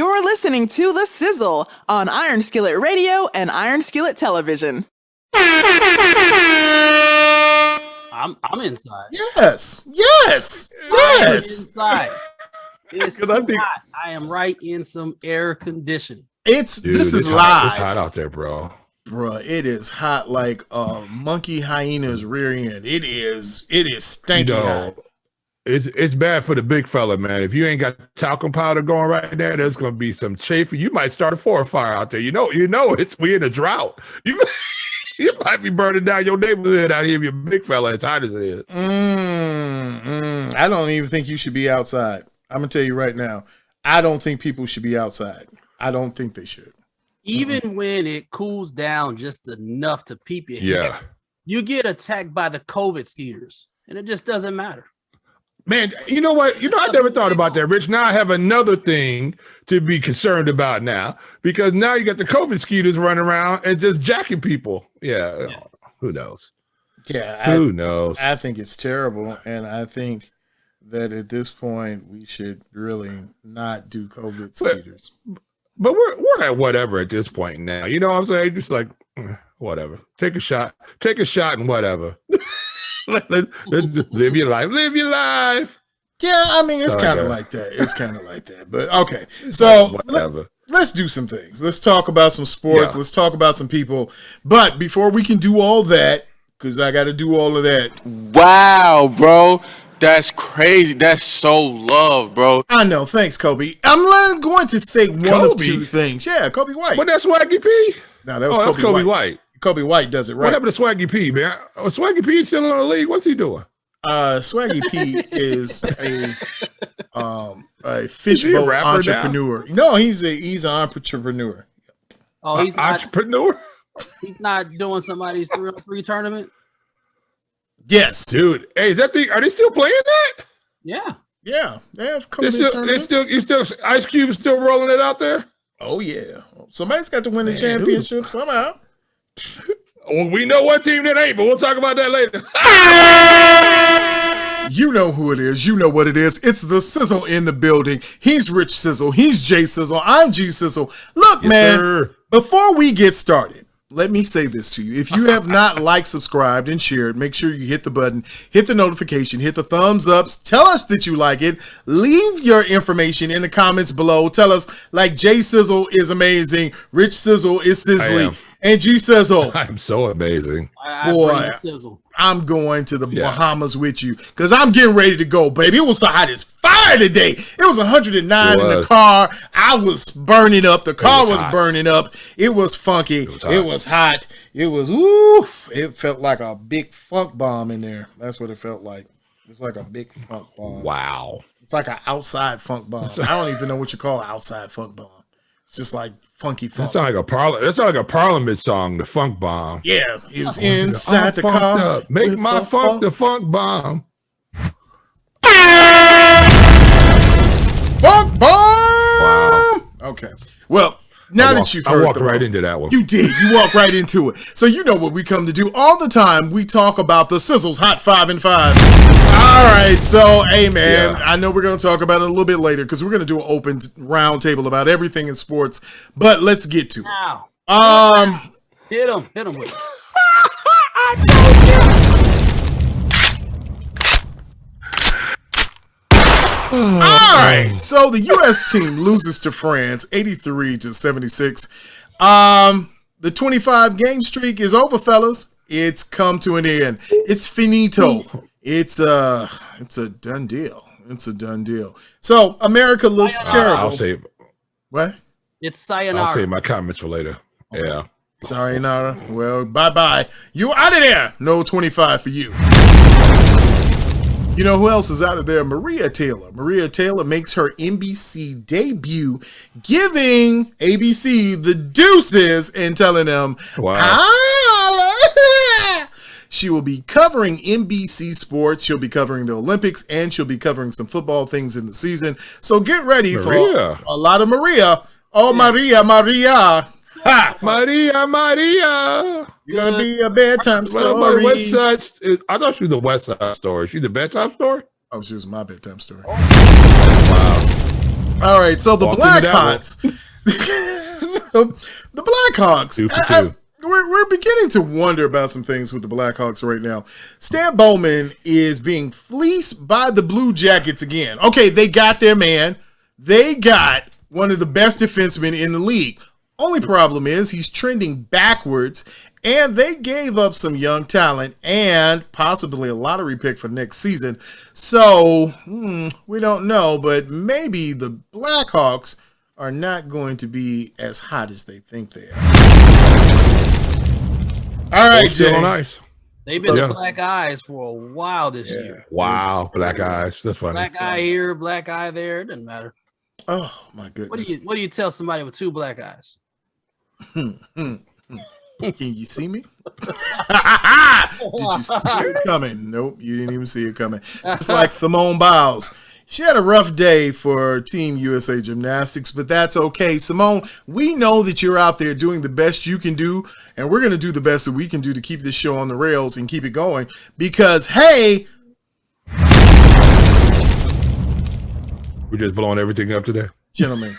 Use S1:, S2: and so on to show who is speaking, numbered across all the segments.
S1: You're listening to The Sizzle on Iron Skillet Radio and Iron Skillet Television.
S2: I'm inside.
S3: Yes.
S2: Inside. It's hot. I am right in some air conditioning.
S3: This is live.
S4: It's hot out there, bro.
S3: Bruh, it is hot like a monkey hyena's rear end. It is stinking hot.
S4: It's bad for the big fella, man. If you ain't got talcum powder going right there, there's gonna be some chafing. You might start a forest fire out there. We in a drought. You might be burning down your neighborhood out here if you're a big fella as hot as it is.
S3: I don't even think you should be outside. I'm gonna tell you right now. I don't think people should be outside. I don't think they should.
S2: Even when it cools down just enough to peep your head, you get attacked by the COVID skeeters, and it just doesn't matter.
S4: Man, you know what? I never thought about that, Rich. Now I have another thing to be concerned about now, because now you got the COVID skeeters running around and just jacking people. Yeah. Who knows?
S3: Yeah.
S4: Who knows?
S3: I think it's terrible, and I think that at this point we should really not do COVID skeeters.
S4: But we're at whatever at this point now. You know what I'm saying? Just like, whatever. Take a shot and whatever. Let's live your life. Live your life.
S3: Yeah, I mean, it's kind of like that. It's kind of like that. But okay, so let's do some things. Let's talk about some sports. Yeah. Let's talk about some people. But before we can do all that, because I got to do all of that.
S5: Wow, bro. That's crazy. That's so love, bro.
S3: I know. Thanks, Kobe. I'm going to say one of two things. Yeah, Kobe White.
S4: But that's Swaggy P.
S3: No, that was Kobe White. Kobe White does it right.
S4: What happened to Swaggy P, man? Swaggy P still in the league? What's he doing?
S3: Swaggy P is a fishbowl entrepreneur. Now? No, he's an entrepreneur.
S2: Oh, he's
S4: not entrepreneur.
S2: He's not doing somebody's 3-on-3 tournament.
S3: Yes,
S4: dude. Hey, is that thing? Are they still playing that?
S2: Yeah.
S3: They have
S4: Ice Cube is still rolling it out there.
S3: Oh yeah, somebody's got to win the championship somehow.
S4: Well, we know what team that ain't, but we'll talk about that later.
S3: You know who it is. You know what it is. It's the Sizzle in the building. He's Rich Sizzle. He's Jay Sizzle. I'm G Sizzle. Look, man, before we get started, let me say this to you. If you have not liked, subscribed, and shared, make sure you hit the button, hit the notification, hit the thumbs ups. Tell us that you like it. Leave your information in the comments below. Tell us, like, Jay Sizzle is amazing, Rich Sizzle is sizzly, and G Sizzle.
S4: I'm so amazing.
S3: Boy, I'm going to the Bahamas with you because I'm getting ready to go, baby. It was so hot as fire today. It was 109 in the car. I was burning up. The car was burning up. It was funky. It was hot. It was, oof. It felt like a big funk bomb in there. That's what it felt like. It's like a big funk bomb.
S4: Wow.
S3: It's like an outside funk bomb. I don't even know what you call an outside funk bomb. It's just like funky funk.
S4: That sounds like a Parliament song, the funk bomb.
S3: Yeah, it was inside the car.
S4: Up. Make my funk the funk bomb.
S3: Funk bomb! Wow. Okay. Well, now that you've heard,
S4: I walked right into that one.
S3: You did. You walked right into it. So you know what we come to do all the time. We talk about the Sizzle's Hot 5 and 5. All right. So, hey, man, I know we're going to talk about it a little bit later because we're going to do an open round table about everything in sports. But let's get to it.
S2: Hit him with it.
S3: All right, so the U.S. team loses to France 83-76. The 25-game streak is over, fellas. It's come to an end. It's finito. It's a done deal. It's a done deal. So America looks terrible.
S4: I'll say
S3: what?
S2: It's sayonara.
S4: I'll save my comments for later. Yeah.
S3: Sorry, Nara. Well, bye-bye. You out of there. No 25 for you. You know who else is out of there? Maria Taylor. Maria Taylor makes her NBC debut, giving ABC the deuces and telling them, she will be covering NBC sports. She'll be covering the Olympics, and she'll be covering some football things in the season. So get ready for a lot of Maria. Oh, Maria. Ha!
S4: Maria.
S3: You're going to be a bedtime story.
S4: West Side, I thought she was the West Side Story. She the bedtime story?
S3: Oh, she was my bedtime story.
S4: Wow.
S3: All right, so the
S4: Walk into that
S3: Blackhawks, the Blackhawks.
S4: 2 for 2.
S3: We're beginning to wonder about some things with the Blackhawks right now. Stan Bowman is being fleeced by the Blue Jackets again. Okay, they got their man. They got one of the best defensemen in the league. Only problem is he's trending backwards, and they gave up some young talent and possibly a lottery pick for next season. So, we don't know, but maybe the Blackhawks are not going to be as hot as they think they are. All right,
S4: Still
S3: Jay.
S4: on ice.
S2: They've been the black eyes for a while this year.
S4: Wow, black eyes. That's funny.
S2: Black eye here, black eye there. It doesn't matter.
S3: Oh my goodness.
S2: What do you tell somebody with 2 black eyes?
S3: Can you see me? Did you see it coming? Nope, you didn't even see it coming. Just like Simone Biles. She had a rough day for Team USA Gymnastics, but that's okay. Simone, we know that you're out there doing the best you can do, and we're going to do the best that we can do to keep this show on the rails and keep it going because, hey,
S4: we're just blowing everything up today.
S3: gentlemen,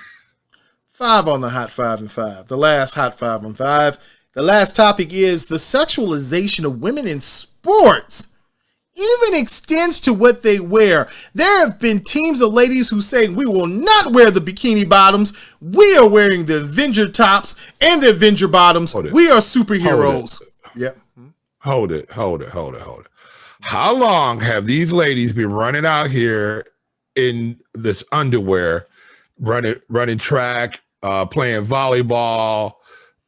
S3: 5 on the Hot 5 and 5. The last Hot 5 on 5. The last topic is the sexualization of women in sports even extends to what they wear. There have been teams of ladies who say we will not wear the bikini bottoms. We are wearing the Avenger tops and the Avenger bottoms. We are superheroes. Yep.
S4: Hold it. How long have these ladies been running out here in this underwear, running track, playing volleyball?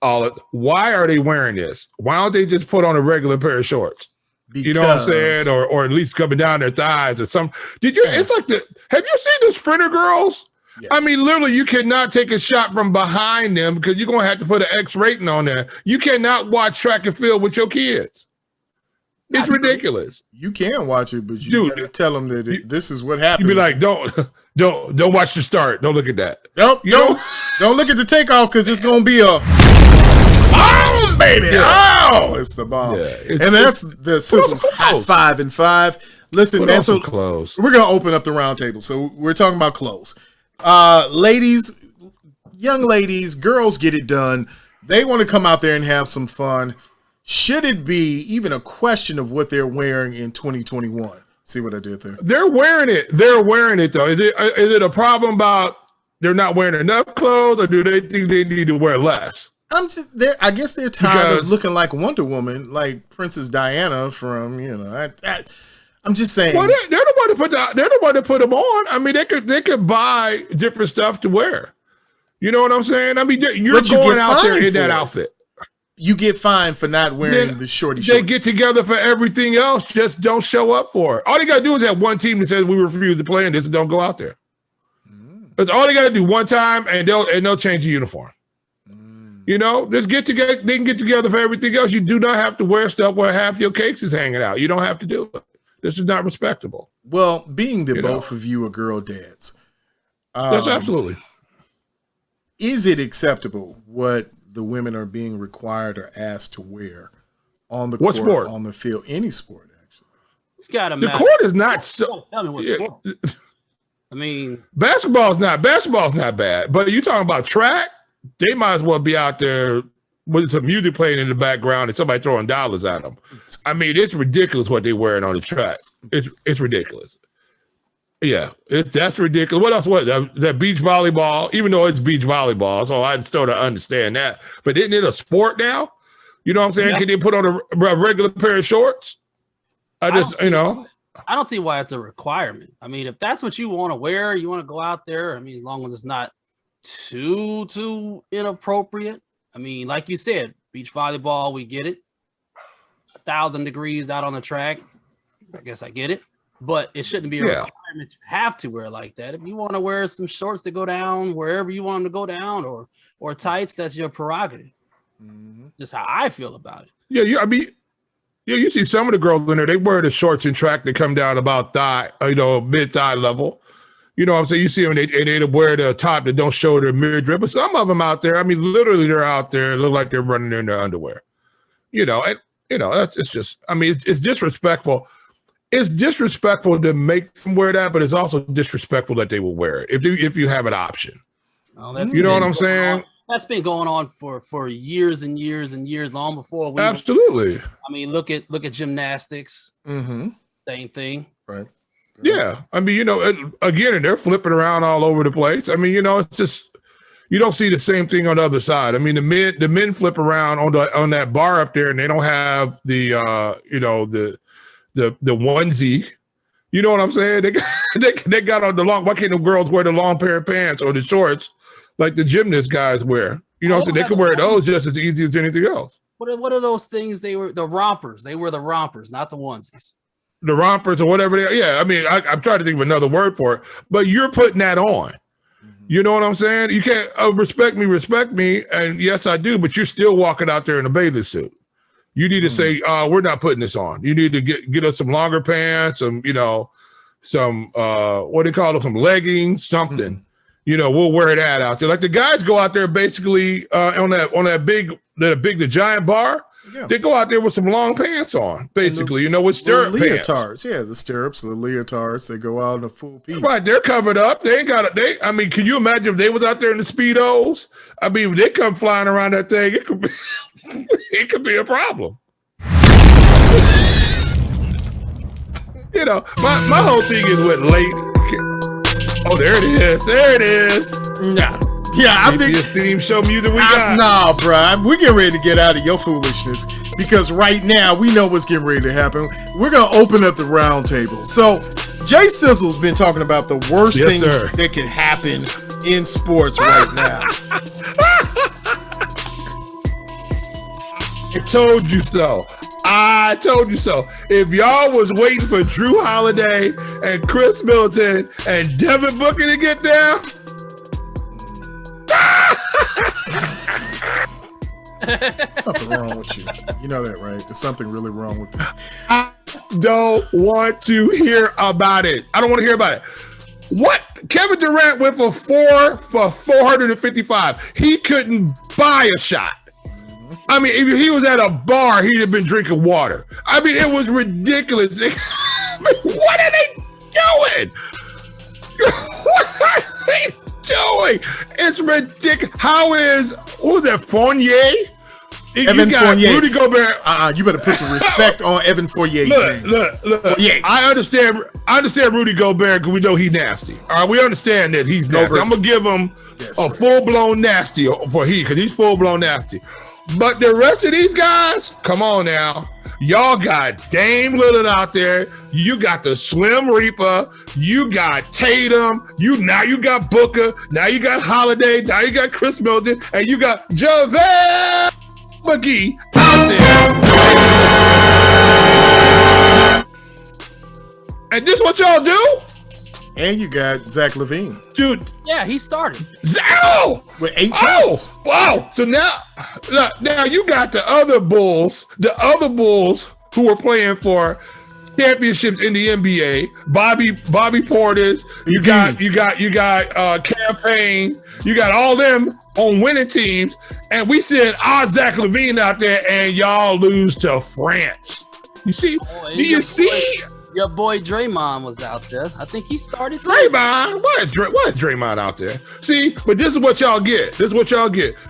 S4: Why are they wearing this? Why don't they just put on a regular pair of shorts? Because, you know what I'm saying? Or at least coming down their thighs or something. It's like have you seen the Sprinter girls? Yes. I mean, literally, you cannot take a shot from behind them because you're going to have to put an X rating on there. You cannot watch track and field with your kids. It's ridiculous.
S3: You can watch it, but you got to tell them that this is what happens.
S4: You be like, don't watch the start. Don't look at that.
S3: Nope. Don't look at the takeoff because it's going to be a bomb, baby. Yeah. Oh, it's the bomb. Yeah, and that's the Sizzle's Hot 5 and 5. Listen, man, so
S4: clothes.
S3: We're going to open up the round table. So we're talking about clothes. Ladies, young ladies, girls get it done. They want to come out there and have some fun. Should it be even a question of what they're wearing in 2021? See what I did there?
S4: They're wearing it. They're wearing it, though. Is it a problem about they're not wearing enough clothes, or do they think they need to wear less?
S3: I guess they're tired of looking like Wonder Woman, like Princess Diana from, I'm just saying.
S4: Well, they're the one to put them on. I mean, they could buy different stuff to wear. You know what I'm saying? I mean, you're going out there in that outfit.
S3: You get fined for not wearing the shorty shorts.
S4: They get together for everything else. Just don't show up for it. All they got to do is have one team that says we refuse to play in this and don't go out there. That's all they got to do one time, and they'll change the uniform. Just get together. They can get together for everything else. You do not have to wear stuff where half your cakes is hanging out. You don't have to do it. This is not respectable.
S3: Well, being that both of you are girl dads,
S4: that's absolutely.
S3: Is it acceptable what the women are being required or asked to wear on the court,
S4: sport?
S3: On the field, any sport actually?
S2: It's got to
S4: matter. The court is not so.
S2: Tell me what sport. I mean,
S4: basketball's not bad, but you talking about track? They might as well be out there with some music playing in the background and somebody throwing dollars at them. I mean, it's ridiculous what they're wearing on the track. It's ridiculous. Yeah, that's ridiculous. What else? That beach volleyball? Even though it's beach volleyball, so I sort of understand that. But isn't it a sport now? You know what I'm saying? Yeah. Can they put on a regular pair of shorts? I don't
S2: see why it's a requirement. I mean, if that's what you want to wear, you want to go out there. I mean, as long as it's not too inappropriate. I mean, like you said, beach volleyball, we get it. 1,000 degrees out on the track. I guess I get it. But it shouldn't be a requirement to have to wear like that. If you want to wear some shorts to go down wherever you want them to go down, or tights, that's your prerogative. Just how I feel about it.
S4: Yeah, I mean, you see some of the girls in there, they wear the shorts in track that come down about mid-thigh level. You know what I'm saying? You see them, and they wear the top that don't show their midriff. But some of them out there, I mean, literally they're out there, look like they're running in their underwear. It's just, I mean, it's disrespectful. it's disrespectful to make them wear that, but it's also disrespectful that they will wear it if you have an option.
S2: Oh,
S4: you know what I'm saying?
S2: That's been going on for years and years and years, long before we.
S4: Absolutely.
S2: I mean, look at gymnastics.
S3: Mm-hmm.
S2: Same thing.
S3: Right.
S4: Yeah. I mean, again, they're flipping around all over the place. I mean, it's just you don't see the same thing on the other side. I mean, the men flip around on that bar up there, and they don't have the the onesie. You know what I'm saying? They got on the long. Why can't the girls wear the long pair of pants or the shorts like the gymnast guys wear? You know what I'm saying? They can wear those just as easy as anything else.
S2: What are those things? They were the rompers. They were the rompers, not the onesies.
S4: The rompers or whatever they are. Yeah, I mean, I'm trying to think of another word for it, but you're putting that on. You know what I'm saying? You can't respect me, and yes, I do, but you're still walking out there in a bathing suit. You need to say, we're not putting this on. You need to get us some longer pants, some what do you call them, some leggings, something. We'll wear that out there. Like the guys go out there basically on the giant bar. Yeah. They go out there with some long pants on, basically, with stirrup pants.
S3: Leotards. Yeah, the stirrups, the leotards, they go out in a full piece.
S4: Right, they're covered up. They ain't got it. I mean, can you imagine if they was out there in the Speedos? I mean, if they come flying around that thing, it could be a problem. My whole thing is with late. Oh, there it is. There it is.
S3: Yeah, I think
S4: this theme show music we got.
S3: Nah, bro, we're getting ready to get out of your foolishness because right now we know what's getting ready to happen. We're gonna open up the round table. So, Jay Sizzle's been talking about the worst thing that could happen in sports right now.
S4: I told you so. I told you so. If y'all was waiting for Drew Holiday and Chris Middleton and Devin Booker to get down.
S3: Something wrong with you. You know that, right? There's something really wrong with you.
S4: I don't want to hear about it. I don't want to hear about it. What? Kevin Durant went for 455. He couldn't buy a shot. I mean, if he was at a bar, he'd have been drinking water. I mean, it was ridiculous. What are they doing? What are they doing? It's ridiculous. Who's that, Fournier?
S3: Evan Fournier.
S4: Rudy Gobert.
S3: You better put some respect on Evan Fournier's name.
S4: Look. Fournier. I understand Rudy Gobert because we know he's nasty. All right, we understand that he's nasty. I'm going to give him a full-blown nasty because he's full-blown nasty. But the rest of these guys, come on now. Y'all got Dame Lillard out there. You got the Slim Reaper. You got Tatum. Now you got Booker. Now you got Holiday. Now you got Chris Middleton. And you got JaVale McGee out there. And this what y'all do?
S3: And you got Zach LaVine.
S4: Dude.
S2: Yeah, he started.
S4: Oh!
S3: With 8 points.
S4: Wow. So now you got the other Bulls who were playing for championships in the NBA. Bobby Portis. You got Campaign. You got all them on winning teams. And we send Zach LaVine out there and y'all lose to France. You see? Do you see?
S2: Your boy Draymond was out there. I think he started.
S4: Draymond? What is Draymond out there? See, but this is what y'all get.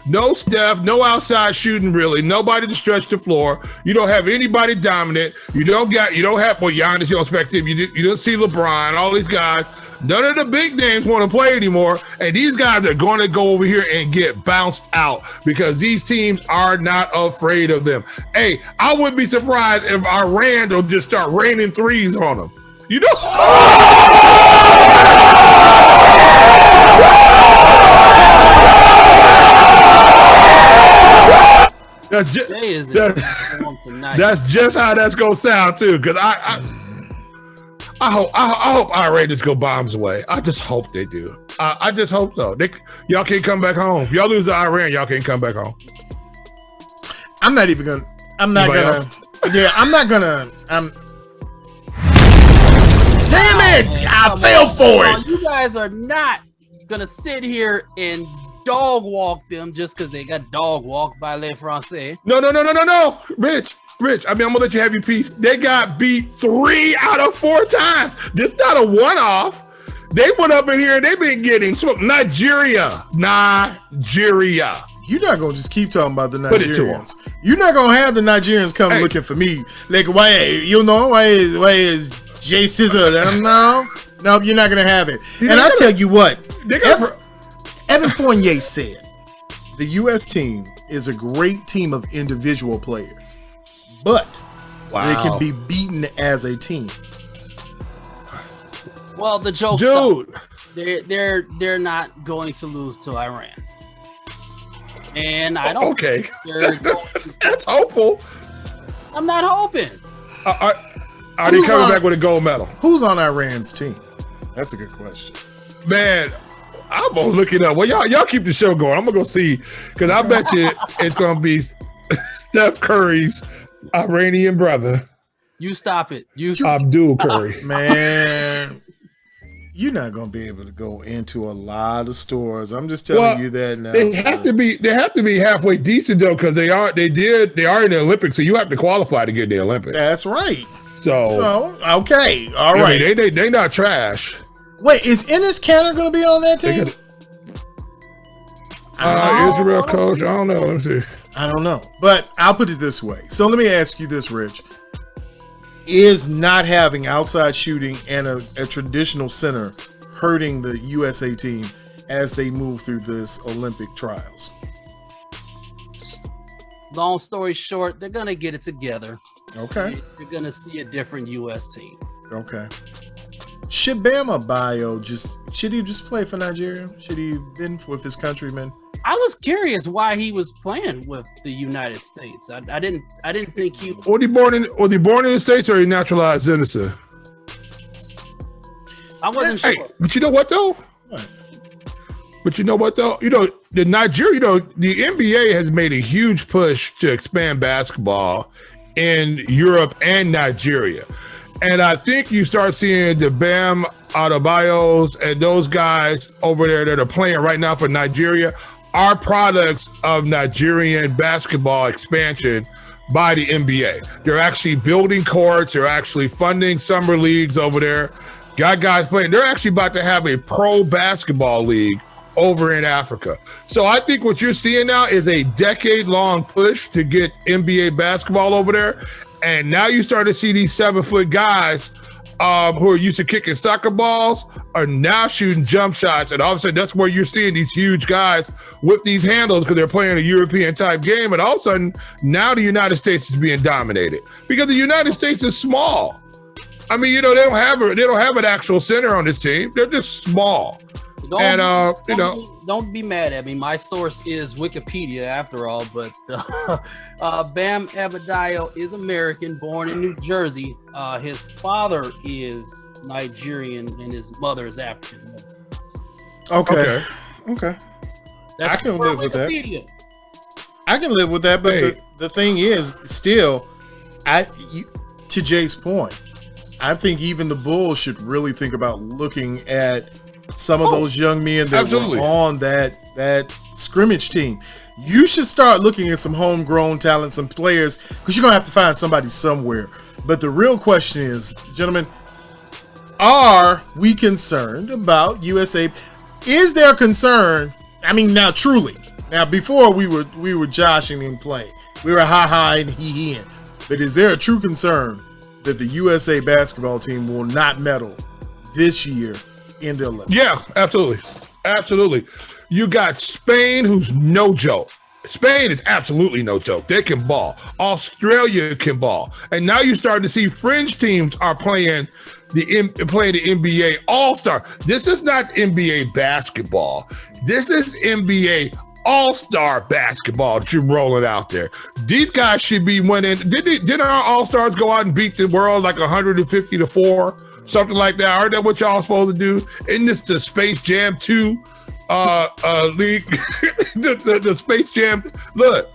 S4: No Steph, no outside shooting really. Nobody to stretch the floor. You don't have anybody dominant. You don't have Giannis. You don't expect him. You don't see LeBron. All these guys. None of the big names want to play anymore. And these guys are going to go over here and get bounced out because these teams are not afraid of them. Hey, I wouldn't be surprised if Iran will just start raining threes on them. You know? That's just how that's going to sound, too, because I hope Iran just go bombs away. I just hope they do. I just hope so. Y'all can't come back home. If y'all lose to Iran, y'all can't come back home.
S3: I'm not gonna. Damn it! I fell for it.
S2: You guys are not gonna sit here and dog walk them just because they got dog walked by Les Français.
S4: No, Rich. Rich, I mean, I'm gonna let you have your piece. They got beat 3 out of 4 times. This not a one-off. They went up in here and they've been getting smoked. Nigeria.
S3: You're not gonna just keep talking about the
S4: Put it to
S3: Nigerians. You're not gonna have the Nigerians come looking for me. Like, why is Jay SIZZLE? No, you're not gonna have it. And I tell you what, Evan Fournier said, the U.S. team is a great team of individual players, but they can be beaten as a team.
S2: Well, the joke's
S4: dude,
S2: they're not going to lose to Iran, and I don't.
S4: Okay,
S2: think
S4: that's hopeful.
S2: I'm not hoping.
S4: Are they coming back with a gold medal?
S3: Who's on Iran's team? That's a good question.
S4: Man, I'm gonna look it up. Well, y'all keep the show going. I'm gonna go see, because I bet you it's gonna be Steph Curry's Iranian brother.
S2: You stop it.
S4: Abdul Curry.
S3: Man, you're not gonna be able to go into a lot of stores. I'm just telling you that now.
S4: They have to be halfway decent though, because they are in the Olympics, so you have to qualify to get in the Olympics.
S3: That's right.
S4: So
S3: okay, all right.
S4: I mean, they not trash.
S3: Wait, is Enes Kanter going to be on that team?
S4: Israel coach. I don't know. Let me see.
S3: I don't know, but I'll put it this way. So let me ask you this, Rich: is not having outside shooting and a traditional center hurting the USA team as they move through this Olympic trials?
S2: Long story short, they're gonna get it together.
S3: Okay,
S2: you're gonna see a different U.S. team.
S3: Okay. Should Bama should he just play for Nigeria? Should he have been with his countrymen?
S2: I was curious why he was playing with the United States. I didn't think he
S4: was he born in the States or he naturalized citizen?
S2: I wasn't sure.
S4: But you know what though? What? But you know what though? The NBA has made a huge push to expand basketball in Europe and Nigeria. And I think you start seeing the Bam Adebayos and those guys over there that are playing right now for Nigeria are products of Nigerian basketball expansion by the NBA. They're actually building courts. They're actually funding summer leagues over there. Got guys playing. They're actually about to have a pro basketball league over in Africa. So I think what you're seeing now is a decade-long push to get NBA basketball over there. And now you start to see these 7-foot guys who are used to kicking soccer balls are now shooting jump shots. And all of a sudden, that's where you're seeing these huge guys with these handles because they're playing a European type game. And all of a sudden, now the United States is being dominated because the United States is small. I mean, they don't have an actual center on this team. They're just small.
S2: Don't be mad at me. My source is Wikipedia after all, but Bam Adebayo is American, born in New Jersey. His father is Nigerian and his mother is African.
S3: Okay.
S2: That's
S3: I can live with that.
S2: Wikipedia.
S3: I can live with that, but the thing is, still, to Jay's point, I think even the Bulls should really think about looking at some of those young men that were on that scrimmage team. You should start looking at some homegrown talent, some players, because you're going to have to find somebody somewhere. But the real question is, gentlemen, are we concerned about USA? Is there concern? I mean, now truly. Now, before we were joshing and playing. We were ha-ha and he-he-ing. But is there a true concern that the USA basketball team will not medal this year in the Olympics?
S4: Yeah, absolutely. You got Spain, who's no joke. Spain is absolutely no joke. They can ball. Australia can ball. And now you're starting to see fringe teams are playing the NBA All-Star. This is not NBA basketball. This is NBA All-Star basketball that you're rolling out there. These guys should be winning. Didn't our All-Stars go out and beat the world like 150-4? Something like that. Aren't that what y'all supposed to do? Isn't this the Space Jam 2 league? the Space Jam. Look,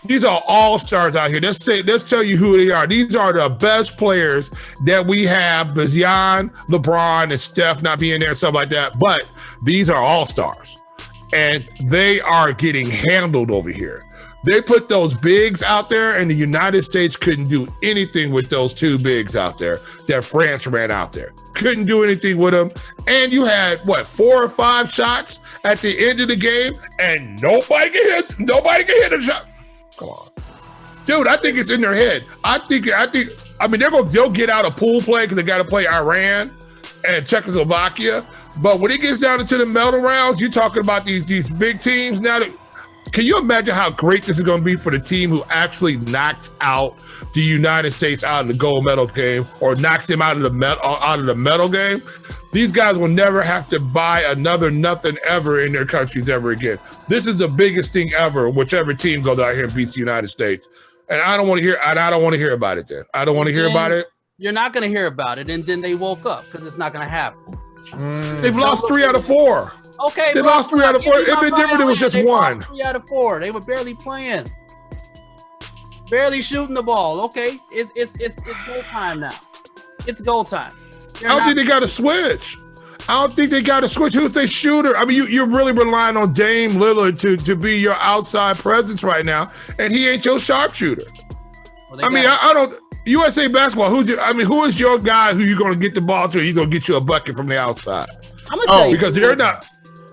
S4: these are all-stars out here. Let's tell you who they are. These are the best players that we have, beyond LeBron and Steph not being there and stuff like that. But these are all-stars. And they are getting handled over here. They put those bigs out there, and the United States couldn't do anything with those two bigs out there that France ran out there. Couldn't do anything with them. And you had, 4 or 5 shots at the end of the game, and nobody can hit a shot. Come on. Dude, I think it's in their head. I mean, they'll get out a pool play because they got to play Iran and Czechoslovakia. But when it gets down into the medal rounds, you're talking about these big teams now. Can you imagine how great this is going to be for the team who actually knocks out the United States out of the gold medal game or knocks them out of the medal game? These guys will never have to buy another nothing ever in their countries ever again. This is the biggest thing ever, whichever team goes out here and beats the United States. And I don't want to hear. I don't want to hear about it. Then I don't want to hear about it.
S2: You're not going to hear about it, and then they woke up because it's not going to happen.
S4: They've lost 3 out of 4.
S2: Okay,
S4: they lost 3 out of 4. It'd been different. It was just 1.
S2: 3 out of 4. They were barely playing, barely shooting the ball. Okay, it's go time now. It's go time.
S4: I don't think they got to switch. Who's their shooter? I mean, you're really relying on Dame Lillard to be your outside presence right now, and he ain't your sharpshooter. Well, I don't. USA basketball. Who is your guy who you're going to get the ball to? He's going to get you a bucket from the outside.
S2: I'm going to tell you
S4: because they're not.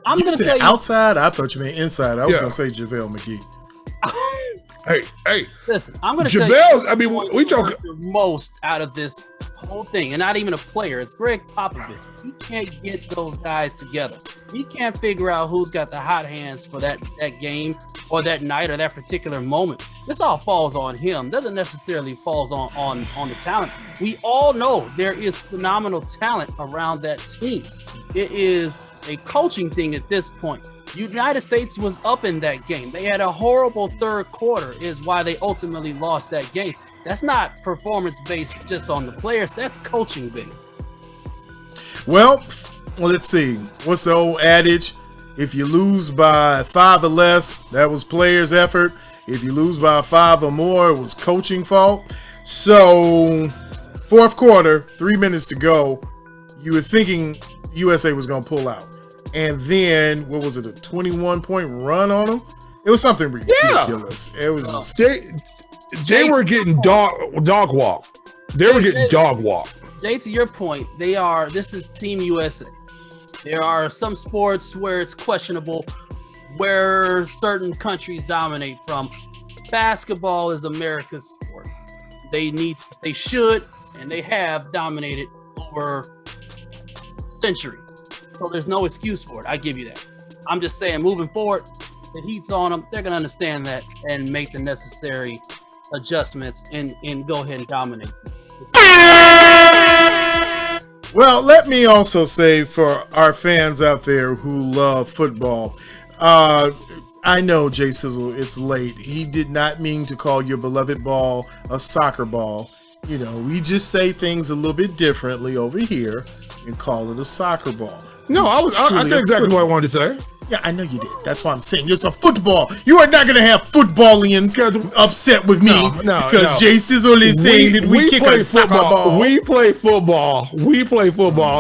S2: I'm going to tell you
S3: outside. I thought you meant inside. I was going to say JaVale McGee.
S4: Hey.
S2: Listen, I'm going to tell you.
S4: I mean, we talk
S2: the most out of this whole thing, and not even a player. It's Greg Popovich. He can't get those guys together. He can't figure out who's got the hot hands for that game or that night or that particular moment. This all falls on him. Doesn't necessarily falls on the talent. We all know there is phenomenal talent around that team. It is a coaching thing at this point. United States was up in that game. They had a horrible third quarter is why they ultimately lost that game. That's not performance-based just on the players. That's coaching-based.
S3: Well, let's see. What's the old adage? If you lose by 5 or less, that was players' effort. If you lose by 5 or more, it was coaching fault. So, fourth quarter, 3 minutes to go. You were thinking USA was going to pull out. And then, what was it, a 21-point run on them? It was something ridiculous.
S4: Yeah.
S3: It was just...
S4: They were getting dog walk. They were getting dog walk.
S2: Jay, to your point, this is Team USA. There are some sports where it's questionable where certain countries dominate from. Basketball is America's sport. They should, and they have dominated over centuries. So there's no excuse for it. I give you that. I'm just saying, moving forward, the heat's on them. They're going to understand that and make the necessary adjustments and go ahead and dominate.
S3: Well, let me also say for our fans out there who love football, I know, Jay Sizzle, it's late. He did not mean to call your beloved ball a soccer ball. You know, we just say things a little bit differently over here and call it a soccer ball.
S4: No, I said exactly what I wanted to say.
S3: Yeah, I know you did. That's why I'm saying it's a football. You are not going to have footballians upset with me because Jay Sizzle is saying that we kick a soccer ball.
S4: We play football.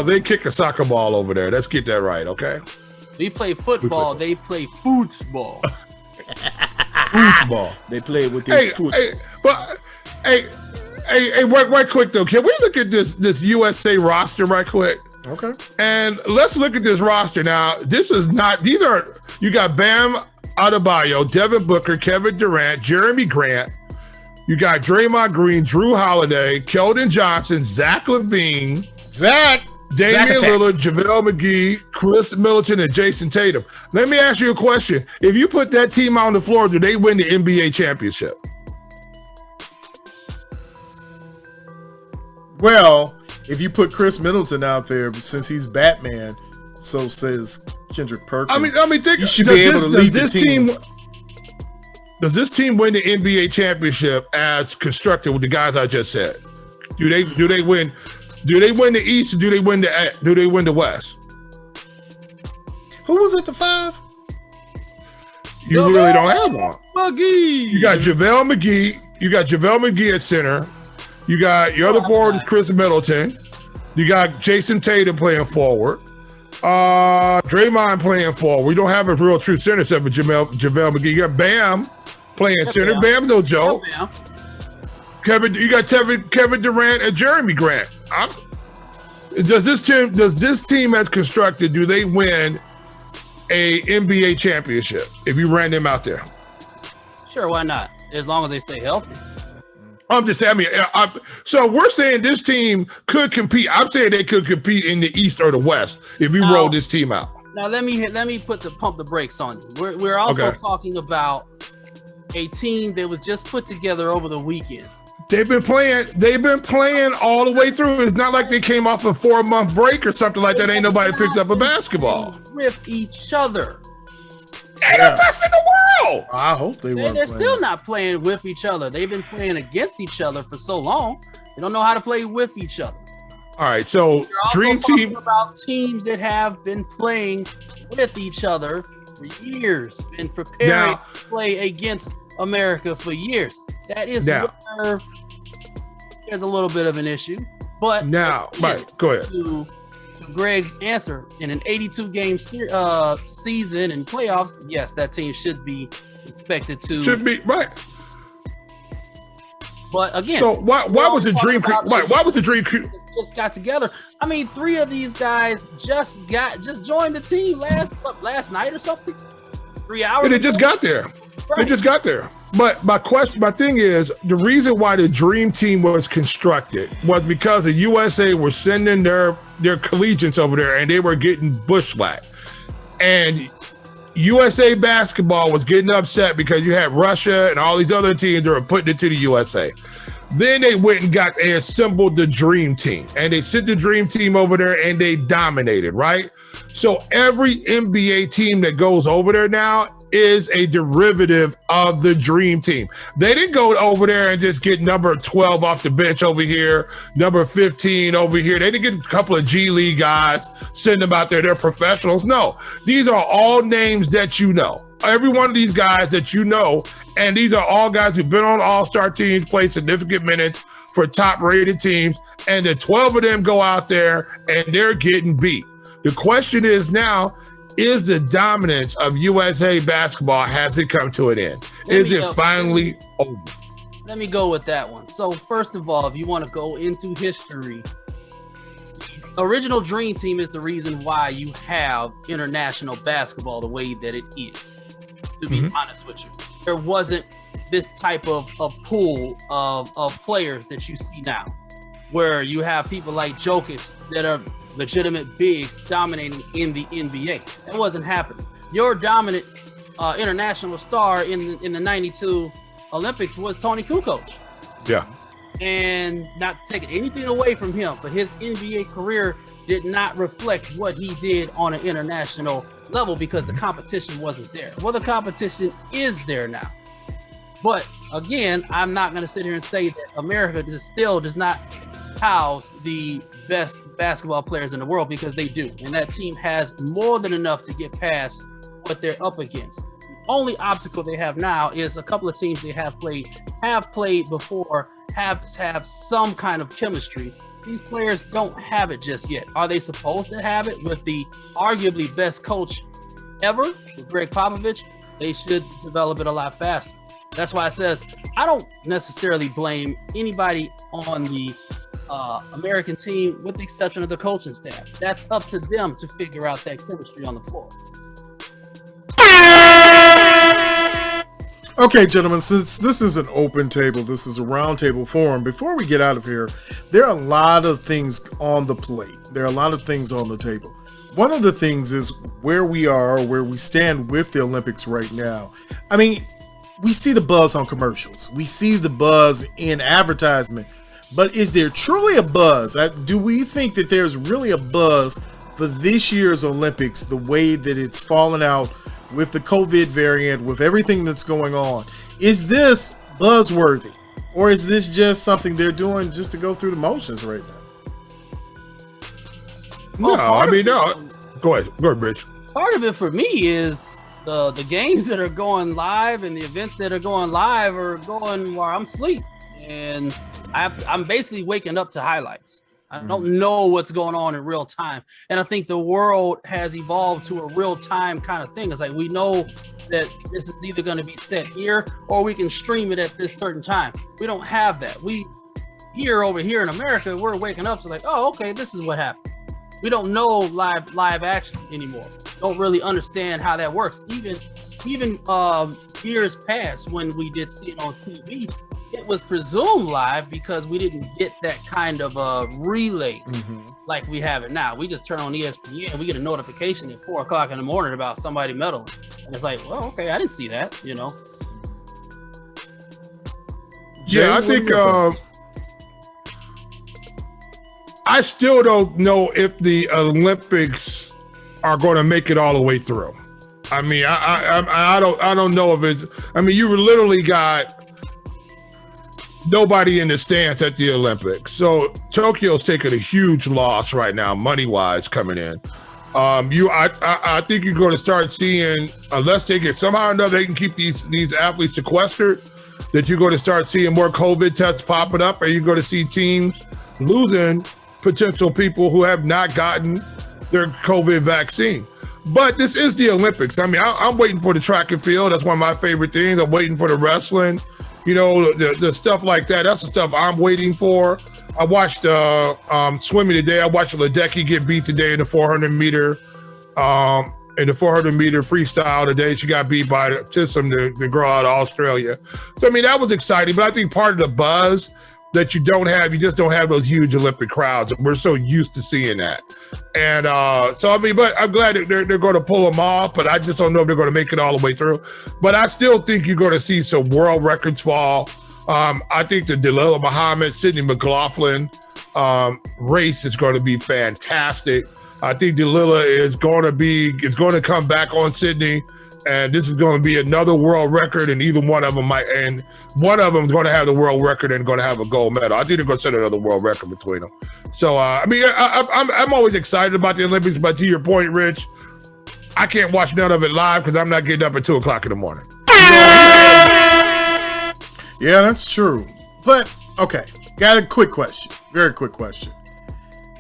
S4: They kick a soccer ball over there. Let's get that right, okay?
S2: We play football. They play football.
S3: Football. They play with their foot.
S4: Hey, right quick though. Can we look at this USA roster right quick?
S3: Okay.
S4: And let's look at this roster now. You got Bam Adebayo, Devin Booker, Kevin Durant, Jeremy Grant. You got Draymond Green, Drew Holiday, Keldon Johnson, Zach LaVine, Damian Lillard, JaVale McGee, Chris Middleton, and Jason Tatum. Let me ask you a question. If you put that team on the floor, do they win the NBA championship?
S3: Well, if you put Chris Middleton out there, since he's Batman, so says Kendrick Perkins.
S4: I mean, think
S3: you should be able to lead the team.
S4: Does this team win the NBA championship as constructed with the guys I just said? Do they win? Do they win the East? Or do they win the West?
S3: Who was at the 5?
S4: You really don't have one.
S2: McGee.
S4: You got JaVale McGee. You got JaVale McGee at center. You got your other forward is Chris Middleton. You got Jason Tatum playing forward. Draymond playing forward. We don't have a real true center except for JaVale McGee. You got Bam playing center. Bam, no Joe.
S2: Bam.
S4: You got Kevin Durant and Jeremy Grant. Does this team as constructed, do they win a NBA championship if you ran them out there?
S2: Sure, why not? As long as they stay healthy.
S4: I'm just saying. So we're saying this team could compete. I'm saying they could compete in the East or the West if you roll this team out.
S2: Now let me pump the brakes on you. We're also talking about a team that was just put together over the weekend.
S4: They've been playing all the way through. It's not like they came off a 4-month break or something like that. Ain't nobody picked up a basketball.
S2: With each other.
S4: They're the best in the world.
S3: I hope
S2: They're still not playing with each other. They've been playing against each other for so long. They don't know how to play with each other.
S4: All right, so Dream Team
S2: about teams that have been playing with each other for years, been preparing to play against America for years. That is where there's a little bit of an issue. But
S4: now, right, go ahead.
S2: To Greg's answer, in an 82-game season and playoffs, yes, that team should be expected to.
S4: Should be, right.
S2: But again,
S4: so why was the Dream Crew? Why was the Dream Crew?
S2: Just got together. I mean, 3 of these guys just joined the team last night or something. 3 hours.
S4: And they just got there. Right. They just got there. But my thing is, the reason why the Dream Team was constructed was because the USA were sending their collegians over there and they were getting bushwhacked. And USA basketball was getting upset because you had Russia and all these other teams that were putting it to the USA. Then they went and they assembled the Dream Team, and they sent the Dream Team over there and they dominated, right? So every NBA team that goes over there now is a derivative of the Dream Team. They didn't go over there and just get number 12 off the bench over here, number 15 over here. They didn't get a couple of G League guys, send them out there. They're professionals. No, these are all names that you know. Every one of these guys that you know, and these are all guys who've been on all-star teams, played significant minutes for top-rated teams, and the 12 of them go out there and they're getting beat. The question is now, is the dominance of USA basketball, has it come to an end? Is it finally over?
S2: Let me go with that one. So first of all, if you want to go into history, original Dream Team is the reason why you have international basketball the way that it is, to be honest with you. There wasn't this type of pool of players that you see now, where you have people like Jokic that are legitimate bigs dominating in the NBA. That wasn't happening. Your dominant international star in the 92 Olympics was Tony Kukoc.
S4: Yeah.
S2: And not taking anything away from him, but his NBA career did not reflect what he did on an international level because the competition wasn't there. Well, the competition is there now. But again, I'm not going to sit here and say that America still does not house the best basketball players in the world, because they do. And that team has more than enough to get past what they're up against. The only obstacle they have now is a couple of teams they have played before, have some kind of chemistry. These players don't have it just yet. Are they supposed to have it with the arguably best coach ever, with Greg Popovich? They should develop it a lot faster. That's why it says I don't necessarily blame anybody on the American team, with the exception of the coaching staff. That's up to them to figure out that chemistry on the floor.
S3: Okay, gentlemen, since this is an open table, this is a round table forum, before we get out of here, there are a lot of things on the plate. There are a lot of things on the table. One of the things is where we are, where we stand with the Olympics right now. I mean, we see the buzz on commercials. We see the buzz in advertisement. But is there truly a buzz? Do we think that there's really a buzz for this year's Olympics, the way that it's fallen out with the COVID variant, with everything that's going on? Is this buzzworthy? Or is this just something they're doing just to go through the motions right now?
S4: No, I mean, no. Go ahead, Rich.
S2: Part of it for me is the games that are going live and the events that are going live are going while I'm asleep. And I'm basically waking up to highlights. I don't know what's going on in real time. And I think the world has evolved to a real time kind of thing. It's like we know that this is either going to be set here or we can stream it at this certain time. We don't have that. Over here in America, we're waking up to like, oh, okay, this is what happened. We don't know live action anymore. Don't really understand how that works. Even years past when we did see it on TV, it was presumed live because we didn't get that kind of relay like we have it now. We just turn on ESPN and we get a notification at 4 o'clock in the morning about somebody meddling. And it's like, well, okay, I didn't see that, you know?
S4: Yeah, I think I still don't know if the Olympics are going to make it all the way through. I mean, I don't know if it's. I mean, you literally got nobody in the stands at the Olympics, so Tokyo's taking a huge loss right now, money wise, coming in. I think you're going to start seeing, unless they get somehow or another they can keep these athletes sequestered, that you're going to start seeing more COVID tests popping up, and you're going to see teams losing potential people who have not gotten their COVID vaccine. But this is the Olympics. I mean, I'm waiting for the track and field. That's one of my favorite things. I'm waiting for the wrestling, you know, the stuff like that. That's the stuff I'm waiting for. I watched swimming today. I watched Ledecky get beat today in the 400 meter freestyle today. She got beat by Tissam, the girl out of Australia. So, I mean, that was exciting. But I think part of the buzz that you just don't have those huge Olympic crowds. We're so used to seeing that. And so, I mean, but I'm glad that they're going to pull them off, but I just don't know if they're going to make it all the way through. But I still think you're going to see some world records fall. I think the Dalilah Muhammad, Sydney McLaughlin race is going to be fantastic. I think Dalilah is going to come back on Sydney, and this is going to be another world record, and either one of them one of them is going to have the world record and going to have a gold medal. I think they're going to set another world record between them. So, I mean, I'm always excited about the Olympics, but to your point, Rich, I can't watch none of it live because I'm not getting up at 2 o'clock in the morning.
S3: Yeah, that's true. But, okay, got a quick question. Very quick question.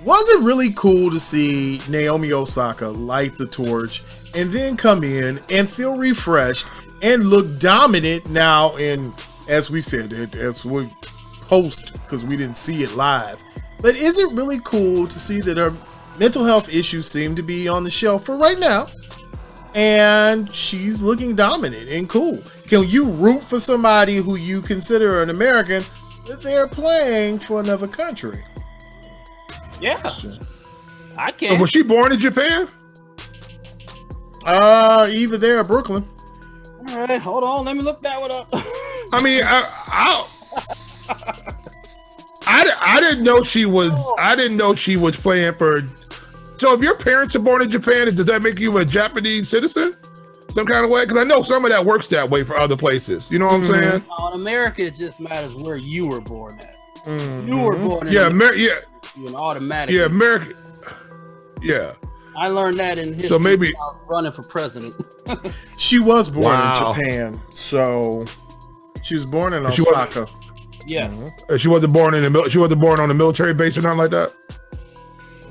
S3: Was it really cool to see Naomi Osaka light the torch and then come in and feel refreshed and look dominant now in, as we said, as we post, because we didn't see it live. But is it really cool to see that her mental health issues seem to be on the shelf for right now, and she's looking dominant and cool? Can you root for somebody who you consider an American, but they're playing for another country?
S2: Yeah, I can.
S4: Was she born in Japan?
S3: Either there or Brooklyn.
S2: All right, hold on. Let me look that one up.
S4: I mean, I didn't know she was. I didn't know she was playing for. So, if your parents are born in Japan, does that make you a Japanese citizen, some kind of way? Because I know some of that works that way for other places. You know what I'm saying?
S2: In America, it just matters where you were born at. You were born in you're an automatic.
S4: Yeah, America. Yeah.
S2: I learned that in history.
S4: So maybe
S2: when I was running for president.
S3: She was born in Japan, so she was born in Osaka.
S2: Yes.
S4: She wasn't born in the. She wasn't born on a military base or nothing like that.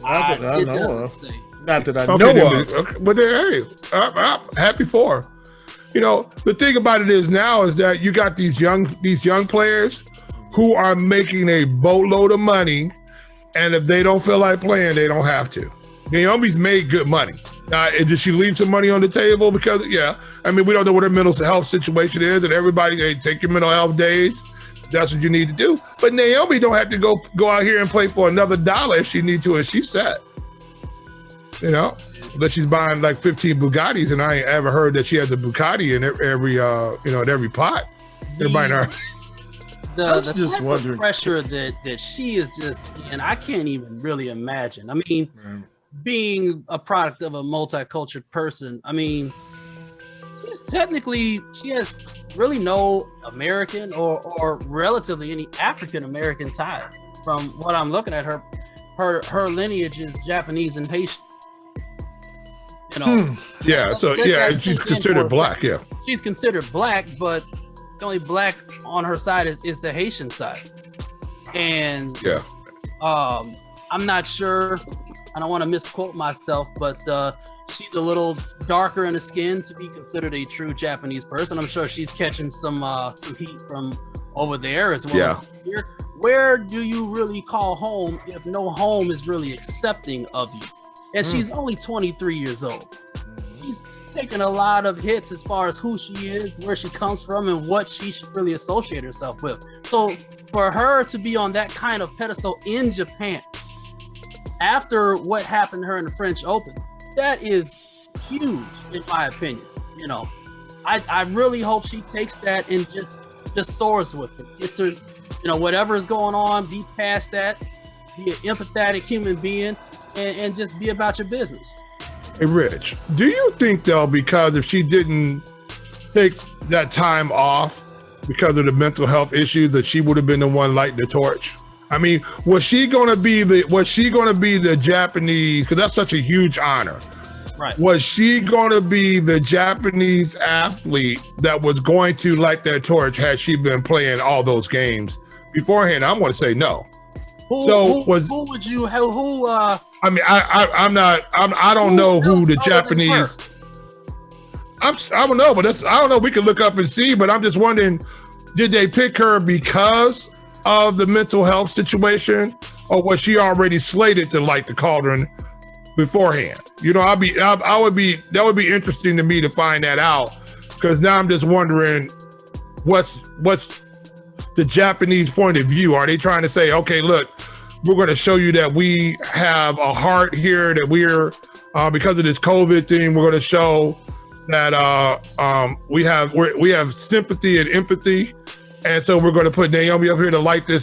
S3: Not that I know of. Not that I know of.
S4: Okay, but hey, I'm happy for her. You know, the thing about it is now is that you got these young players who are making a boatload of money, and if they don't feel like playing, they don't have to. Naomi's made good money. Did she leave some money on the table? Because, I mean, we don't know what her mental health situation is, and everybody, take your mental health days. That's what you need to do. But Naomi don't have to go out here and play for another dollar if she needs to, and she's set. You know, unless she's buying like 15 Bugattis, and I ain't ever heard that she has a Bugatti in every pot. Everybody knows.
S3: The just wondering.
S2: Pressure that she is just in, I can't even really imagine. I mean, being a product of a multicultural person, I mean, she has really no American or relatively any African American ties. From what I'm looking at, her lineage is Japanese and Haitian. You know.
S4: Yeah. So she's considered black. Yeah.
S2: She's considered black, but the only black on her side is the Haitian side. And I'm not sure. I don't want to misquote myself, but she's a little darker in the skin to be considered a true Japanese person. I'm sure she's catching some heat from over there as well as here. Where do you really call home if no home is really accepting of you? And she's only 23 years old. She's taken a lot of hits as far as who she is, where she comes from, and what she should really associate herself with. So for her to be on that kind of pedestal in Japan, after what happened to her in the French Open, that is huge in my opinion. You know, I really hope she takes that and just soars with it. It's a, you know, whatever is going on, be past that, be an empathetic human being, and just be about your business.
S4: Hey, Rich, do you think though, because if she didn't take that time off because of the mental health issues, that she would have been the one lighting the torch? I mean, was she going to be the Japanese, because that's such a huge honor.
S2: Right.
S4: Was she going to be the Japanese athlete that was going to light that torch had she been playing all those games beforehand? I'm going to say no.
S2: Who would you have?
S4: I mean, I don't know who the Japanese. I don't know, but I don't know. We can look up and see, but I'm just wondering, did they pick her because of the mental health situation, or was she already slated to light the cauldron beforehand? You know, that would be interesting to me to find that out, because now I'm just wondering what's the Japanese point of view. Are they trying to say, okay, look, we're going to show you that we have a heart here, that we're because of this COVID thing, we're going to show that we have sympathy and empathy, and so we're going to put Naomi up here to light the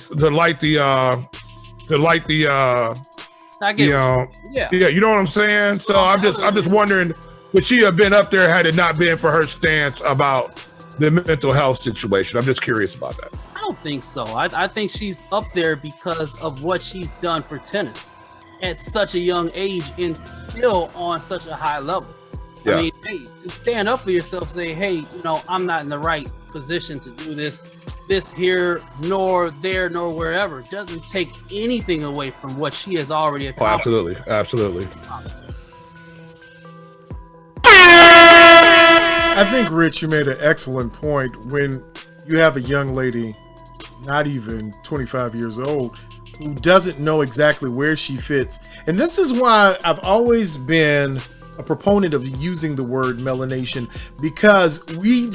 S2: I get
S4: yeah, you know what I'm saying? So I'm just wondering, would she have been up there had it not been for her stance about the mental health situation? I'm just curious about that.
S2: I don't think so. I think she's up there because of what she's done for tennis at such a young age and still on such a high level.
S4: Yeah.
S2: I mean, hey, to stand up for yourself, say, hey, you know, I'm not in the right position to do this here, nor there, nor wherever, doesn't take anything away from what she has already accomplished.
S4: Oh, absolutely.
S3: I think, Rich, you made an excellent point. When you have a young lady, not even 25 years old, who doesn't know exactly where she fits. And this is why I've always been a proponent of using the word melanation, because we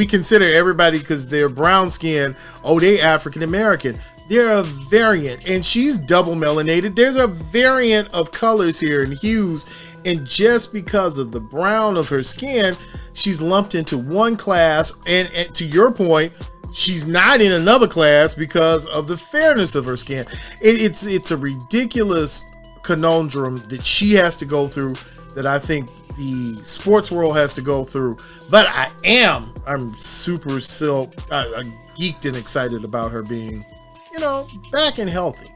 S3: consider everybody, because they're brown skin, oh, they African American. They're a variant, and she's double melanated. There's a variant of colors here and hues, and just because of the brown of her skin, she's lumped into one class, and to your point, she's not in another class because of the fairness of her skin. It's a ridiculous conundrum that she has to go through, that I think the sports world has to go through. But I'm super geeked and excited about her being, you know, back and healthy.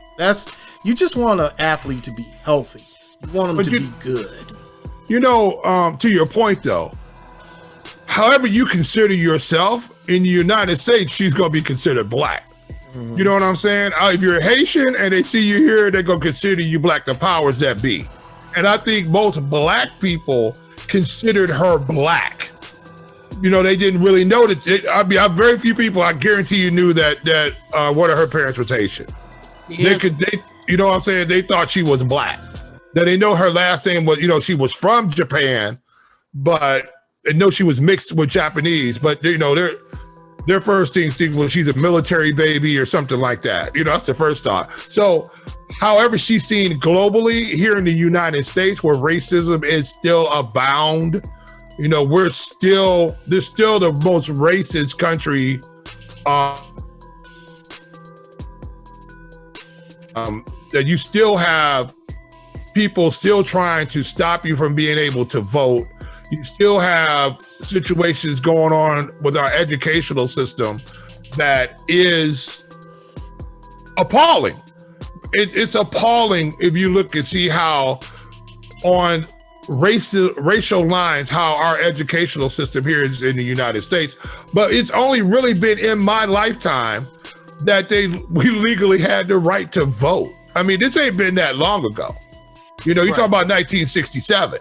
S3: You just want an athlete to be healthy. You want them to be good.
S4: You know, to your point though, however you consider yourself in the United States, she's going to be considered black. Mm-hmm. You know what I'm saying? If you're Haitian and they see you here, they're going to consider you black, the powers that be. And I think most black people considered her black. You know, they didn't really know that. Very few people, I guarantee you, knew that one of her parents was Haitian. Yes. You know what I'm saying? They thought she was black. Now they know her last name was, you know, she was from Japan, but they know she was mixed with Japanese. But you know, their first instinct was she's a military baby or something like that. You know, that's the first thought. So, however, she's seen globally here in the United States, where racism is still abound. You know, there's still the most racist country that you still have people still trying to stop you from being able to vote. You still have situations going on with our educational system that is appalling. It's appalling if you look and see how on racial lines, how our educational system here is in the United States. But it's only really been in my lifetime that we legally had the right to vote. I mean, this ain't been that long ago. You know, you're talking about 1967.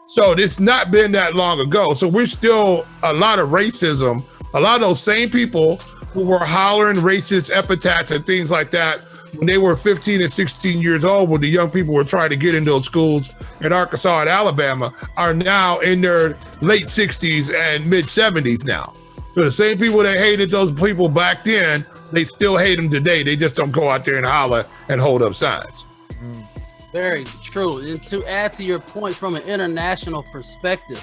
S4: So it's not been that long ago. So we're still a lot of racism. A lot of those same people who were hollering racist epithets and things like that when they were 15 and 16 years old, when the young people were trying to get into those schools in Arkansas and Alabama, are now in their late 60s and mid 70s now. So the same people that hated those people back then, they still hate them today. They just don't go out there and holler and hold up signs.
S2: Very true. And to add to your point from an international perspective,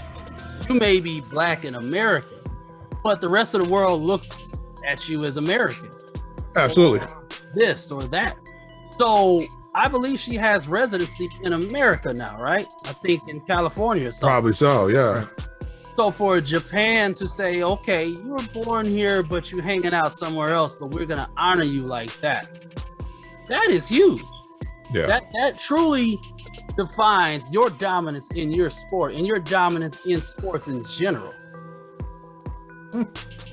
S2: you may be black in America, but the rest of the world looks at you as American.
S4: Absolutely.
S2: Or this or that. So I believe she has residency in America now, right? I think in California or something.
S4: Probably so, yeah.
S2: So for Japan to say, okay, you were born here, but you're hanging out somewhere else, but we're going to honor you like that. That is huge.
S4: Yeah.
S2: That truly defines your dominance in your sport and your dominance in sports in general.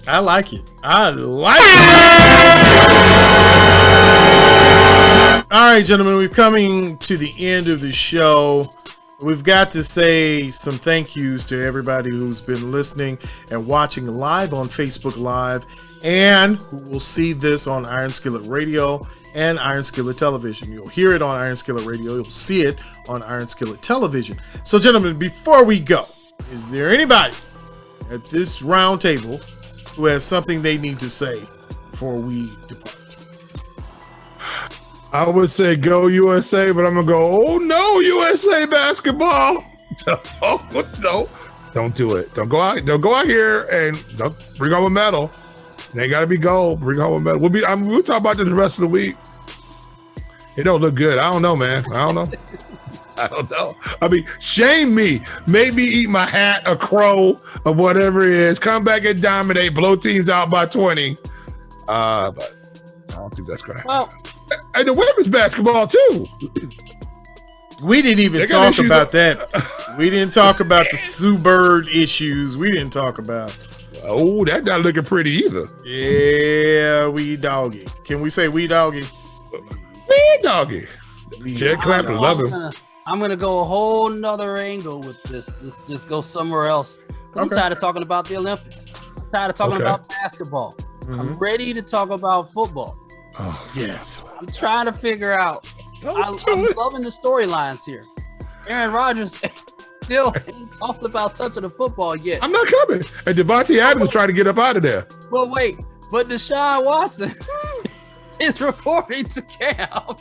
S3: I like it. I like it. All right, gentlemen, we're coming to the end of the show. We've got to say some thank yous to everybody who's been listening and watching live on Facebook Live, and who will see this on Iron Skillet Radio and Iron Skillet Television. You'll hear it on Iron Skillet Radio. You'll see it on Iron Skillet Television. So, gentlemen, before we go, is there anybody at this round table who has something they need to say before we depart?
S4: I would say go USA, but I'm going to go, oh no, USA basketball. No, don't do it. Don't go out here and don't bring home a medal. They got to be gold. Bring home a medal. We'll talk about this the rest of the week. It don't look good. I don't know, man. I don't know. I mean, shame me. Make me eat my hat, a crow, or whatever it is. Come back and dominate. Blow teams out by 20. But I don't think that's going to happen. And the women's basketball, too.
S3: We didn't even talk about that. We didn't talk about the Sue Bird issues. We didn't talk about.
S4: Oh, that's not looking pretty either.
S3: Yeah, we doggy. Can we say we doggy?
S4: We doggy. Jed Clapton, love him.
S2: I'm gonna go a whole nother angle with this. Just go somewhere else. I'm tired of talking about the Olympics. I'm tired of talking about basketball. I'm ready to talk about football.
S3: Oh, yes.
S2: I'm trying to figure out. I'm loving the storylines here. Aaron Rodgers still ain't talked about touching the football yet.
S4: I'm not coming. And Devontae Adams trying to get up out of there.
S2: But wait, Deshaun Watson is reporting to camp.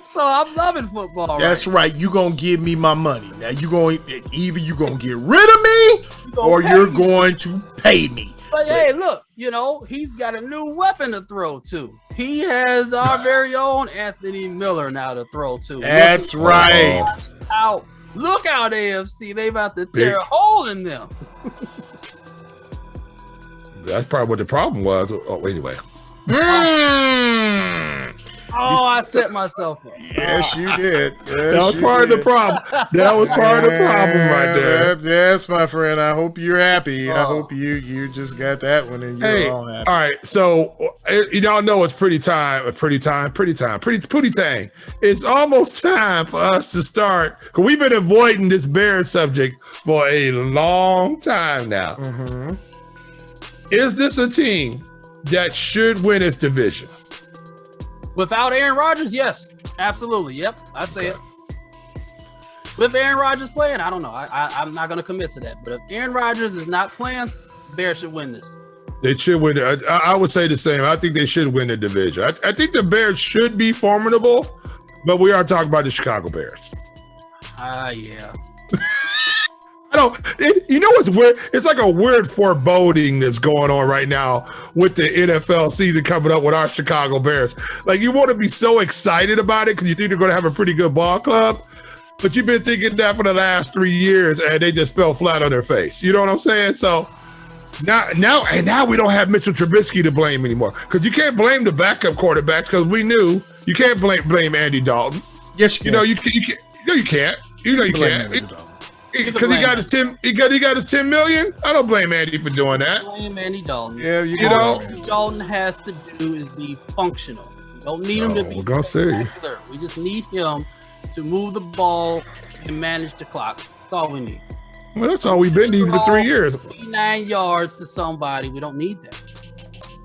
S2: So I'm loving football.
S3: That's right. You gonna give me my money. Now either you gonna get rid of me or you're going to pay me.
S2: But hey, look, he's got a new weapon to throw to. He has our very own Anthony Miller now to throw to.
S3: That's right.
S2: Look out, AFC. They about to tear a hole in them.
S4: That's probably what the problem was. Oh, anyway.
S2: I set myself up.
S3: Yes, you did.
S4: That was part of the problem. That was part of the problem right there.
S3: Yes, my friend. I hope you're happy. I hope you just got that one and you're all happy.
S4: All right. So y'all know it's pretty tang. It's almost time for us to start, because we've been avoiding this Bears subject for a long time now. Mm-hmm. Is this a team that should win its division?
S2: Without Aaron Rodgers, yes, absolutely. Yep, I say it. With Aaron Rodgers playing, I don't know. I'm not going to commit to that. But if Aaron Rodgers is not playing, Bears should win this.
S4: They should win. I would say the same. I think they should win the division. I think the Bears should be formidable, but we are talking about the Chicago Bears.
S2: Yeah.
S4: You know what's weird? It's like a weird foreboding that's going on right now with the NFL season coming up with our Chicago Bears. Like, you want to be so excited about it because you think they're going to have a pretty good ball club, but you've been thinking that for the last 3 years and they just fell flat on their face. You know what I'm saying? So now we don't have Mitchell Trubisky to blame anymore, because you can't blame the backup quarterbacks, because we knew you can't blame Andy Dalton.
S3: Yes, you can.
S4: You can't. You can't. Because he got his 10 million. I don't blame Andy for doing that.
S2: Blame Andy Dalton.
S3: Yeah,
S2: All Andy Dalton has to do is be functional. Don't need him to be
S4: we're gonna see.
S2: spectacular. We just need him to move the ball and manage the clock. That's all we need.
S4: Well, that's all we've been needing for 3 years.
S2: 9 yards to somebody. We don't need that.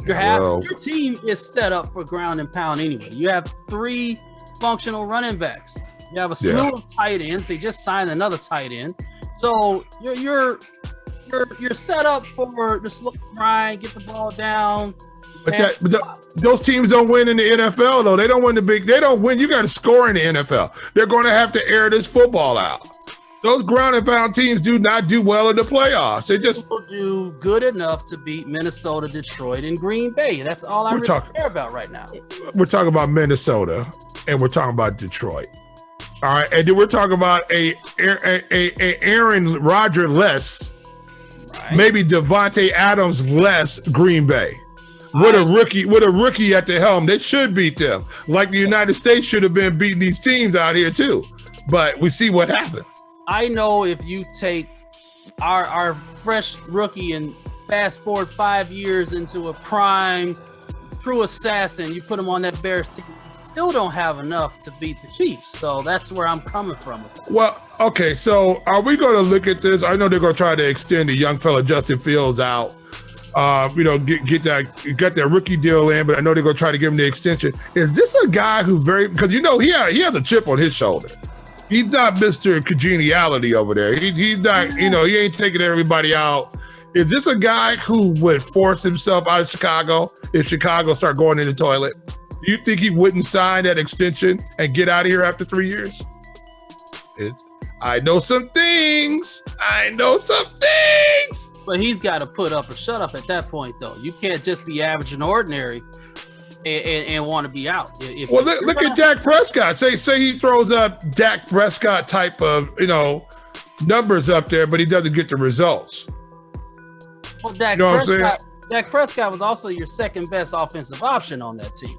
S2: Your team is set up for ground and pound anyway. You have 3 functional running backs. You have a slew of tight ends. They just signed another tight end. So you're set up for the slow grind, get the ball down.
S4: But those teams don't win in the NFL though. They don't win they don't win. You got to score in the NFL. They're going to have to air this football out. Those ground and pound teams do not do well in the playoffs. They just
S2: do good enough to beat Minnesota, Detroit, and Green Bay. That's all I really care about right now.
S4: We're talking about Minnesota and we're talking about Detroit. All right, and then we're talking about a Aaron Rodgers less, maybe Devontae Adams less Green Bay. With a rookie at the helm, they should beat them. Like the United States should have been beating these teams out here too. But we see what happened.
S2: I know if you take our fresh rookie and fast forward 5 years into a prime true assassin, you put him on that Bears team, you still don't have enough to beat the Chiefs. So that's where I'm coming from.
S4: Well, okay, so are we going to look at this? I know they're going to try to extend the young fella Justin Fields out. Get that rookie deal in, but I know they're going to try to give him the extension. Is this a guy who because he has a chip on his shoulder. He's not Mr. Congeniality over there. He's not, he ain't taking everybody out. Is this a guy who would force himself out of Chicago if Chicago start going in the toilet? Do you think he wouldn't sign that extension and get out of here after 3 years? I know some things.
S2: But he's got to put up or shut up at that point, though. You can't just be average and ordinary and want to be out.
S4: Look at Dak Prescott. Say he throws up Dak Prescott type of numbers up there, but he doesn't get the results.
S2: Well, Dak Prescott was also your second best offensive option on that team.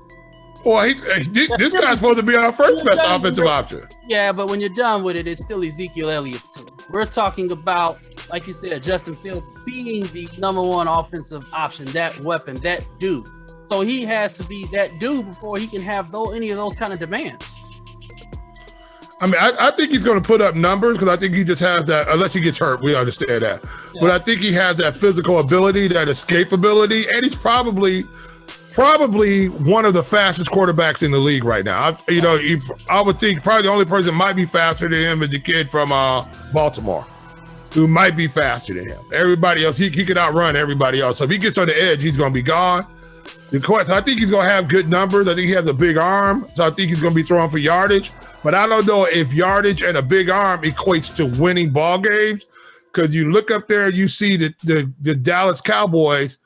S4: Well, this guy's supposed to be our first best offensive option.
S2: Yeah, but when you're done with it, it's still Ezekiel Elliott's team. We're talking about, like you said, Justin Fields being the number one offensive option, that weapon, that dude. So he has to be that dude before he can have any of those kind of demands.
S4: I mean, I think he's going to put up numbers because I think he just has that, unless he gets hurt, we understand that. Yeah. But I think he has that physical ability, that escapability, and he's probably one of the fastest quarterbacks in the league right now. I would think probably the only person that might be faster than him is the kid from Baltimore, who might be faster than him. Everybody else, he could outrun everybody else. So if he gets on the edge, he's going to be gone. I think he's going to have good numbers. I think he has a big arm, so I think he's going to be throwing for yardage. But I don't know if yardage and a big arm equates to winning ball games, because you look up there, you see the Dallas Cowboys,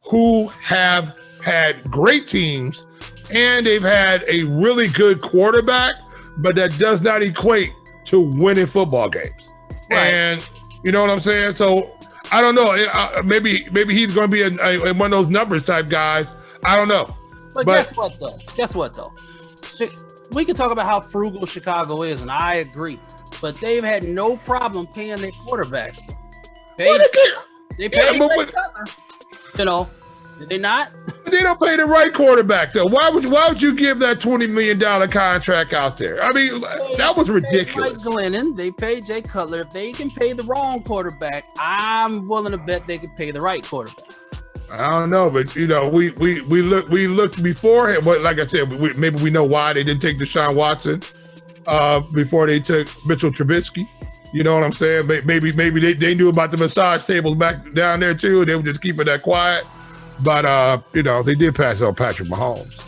S4: who have had great teams and they've had a really good quarterback, but that does not equate to winning football games. Right. And you know what I'm saying? So I don't know. Maybe he's going to be one of those numbers type guys. I don't know.
S2: But guess what though? We can talk about how frugal Chicago is, and I agree. But they've had no problem paying their quarterbacks. They paid Cutler. Did they not?
S4: They don't pay the right quarterback though. Why would you give that $20 million contract out there? I mean, that was ridiculous.
S2: Mike Glennon, they paid Jay Cutler. If they can pay the wrong quarterback, I'm willing to bet they can pay the right quarterback.
S4: I don't know, but we looked beforehand. But like I said, maybe we know why they didn't take Deshaun Watson before they took Mitchell Trubisky. You know what I'm saying? Maybe they knew about the massage tables back down there too. They were just keeping that quiet. But they did pass on Patrick Mahomes.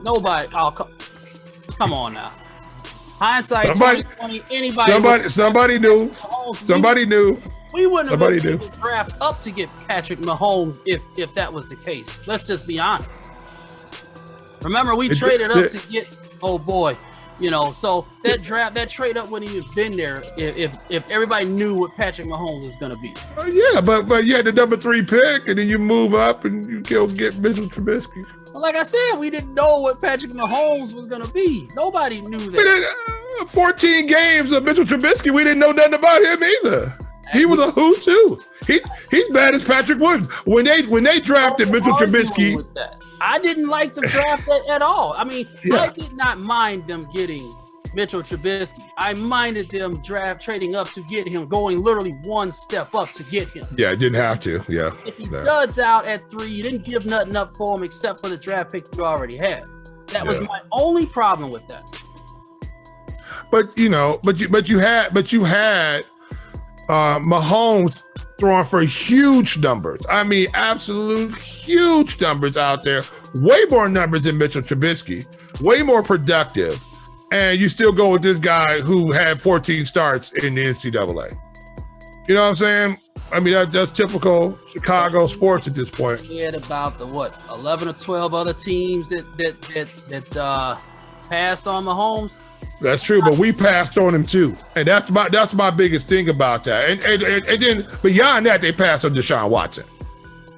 S2: Nobody. Come on now. Hindsight 2020. Anybody.
S4: Somebody knew. Somebody knew.
S2: We wouldn't have been able to draft up to get Patrick Mahomes if that was the case. Let's just be honest. Remember, we traded up to get. Oh boy. So that trade up wouldn't even been there if everybody knew what Patrick Mahomes was going to be.
S4: Yeah, but you had the number 3 pick, and then you move up and you go get Mitchell Trubisky.
S2: Well, like I said, we didn't know what Patrick Mahomes was going to be. Nobody knew that.
S4: 14 games of Mitchell Trubisky, we didn't know nothing about him either. He was a who too. He's bad as Patrick Williams. When they drafted Mitchell Trubisky.
S2: I didn't like the draft at all. I mean, I did not mind them getting Mitchell Trubisky. I minded them trading up to get him, going literally one step up to get him.
S4: Yeah, didn't have to. Yeah.
S2: If he duds out at 3, you didn't give nothing up for him except for the draft pick you already had. That was my only problem with that.
S4: But you had Mahomes throwing for huge numbers. I mean, absolute huge numbers out there. Way more numbers than Mitchell Trubisky. Way more productive. And you still go with this guy who had 14 starts in the NCAA. You know what I'm saying? I mean, that's typical Chicago sports at this point.
S2: We had about 11 or 12 other teams that passed on Mahomes.
S4: That's true, but we passed on him too, and that's my biggest thing about that. And then beyond that, they passed on Deshaun Watson.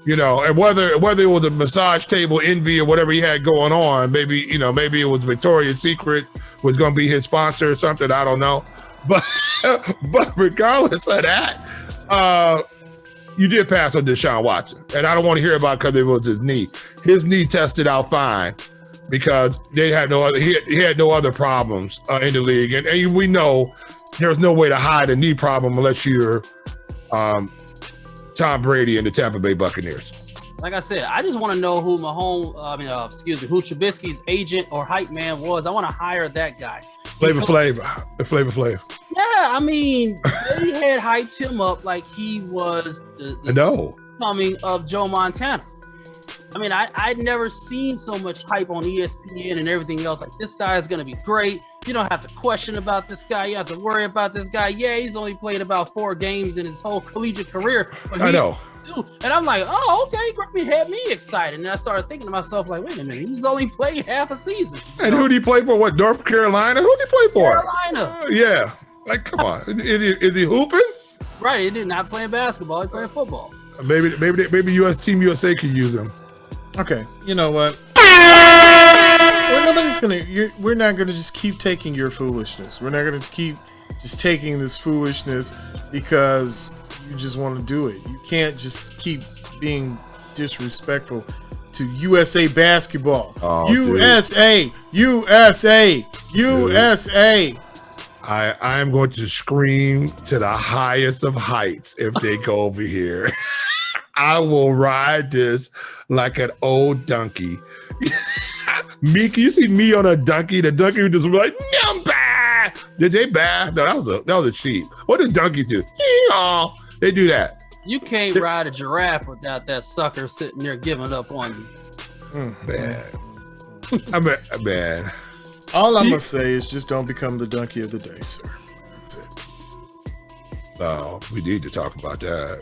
S4: You know, and whether it was a massage table envy or whatever he had going on, maybe it was Victoria's Secret was going to be his sponsor or something. I don't know, but regardless of that, you did pass on Deshaun Watson, and I don't want to hear about it because it was his knee. His knee tested out fine because they had no other. He had no other problems in the league, and we know there's no way to hide a knee problem unless you're Tom Brady and the Tampa Bay Buccaneers.
S2: Like I said, I just want to know who who Trubisky's agent or hype man was. I want to hire that guy.
S4: Flavor Flav.
S2: Yeah, I mean, they had hyped him up like he was the coming of Joe Montana. I mean, I'd never seen so much hype on ESPN and everything else. Like, this guy is going to be great. You don't have to question about this guy. You have to worry about this guy. Yeah, he's only played about 4 games in his whole collegiate career.
S4: I know.
S2: And I'm like, oh, okay, great. Had me excited. And I started thinking to myself, like, wait a minute, he's only played half a season.
S4: And who did he play for? What, North Carolina? Who did he play for?
S2: Carolina.
S4: Yeah. Like, come on. Is he hooping?
S2: Right. He did not play basketball. He played football. Maybe
S4: Team USA could use him.
S3: Okay, you know what? We're not gonna just keep taking your foolishness. We're not gonna keep just taking this foolishness because you just want to do it. You can't just keep being disrespectful to USA basketball.
S4: Oh,
S3: USA.
S4: I am going to scream to the highest of heights if they go over here. I will ride this like an old donkey. Me, can you see me on a donkey? The donkey would just be like, "Numba!" Did they baa? No, that was a sheep. What do donkeys do? Yee-haw. They do that.
S2: You can't ride a giraffe without that sucker sitting there giving up on you.
S4: Man.
S3: All I'm gonna say is just don't become the donkey of the day, sir. That's it.
S4: Oh, we need to talk about that.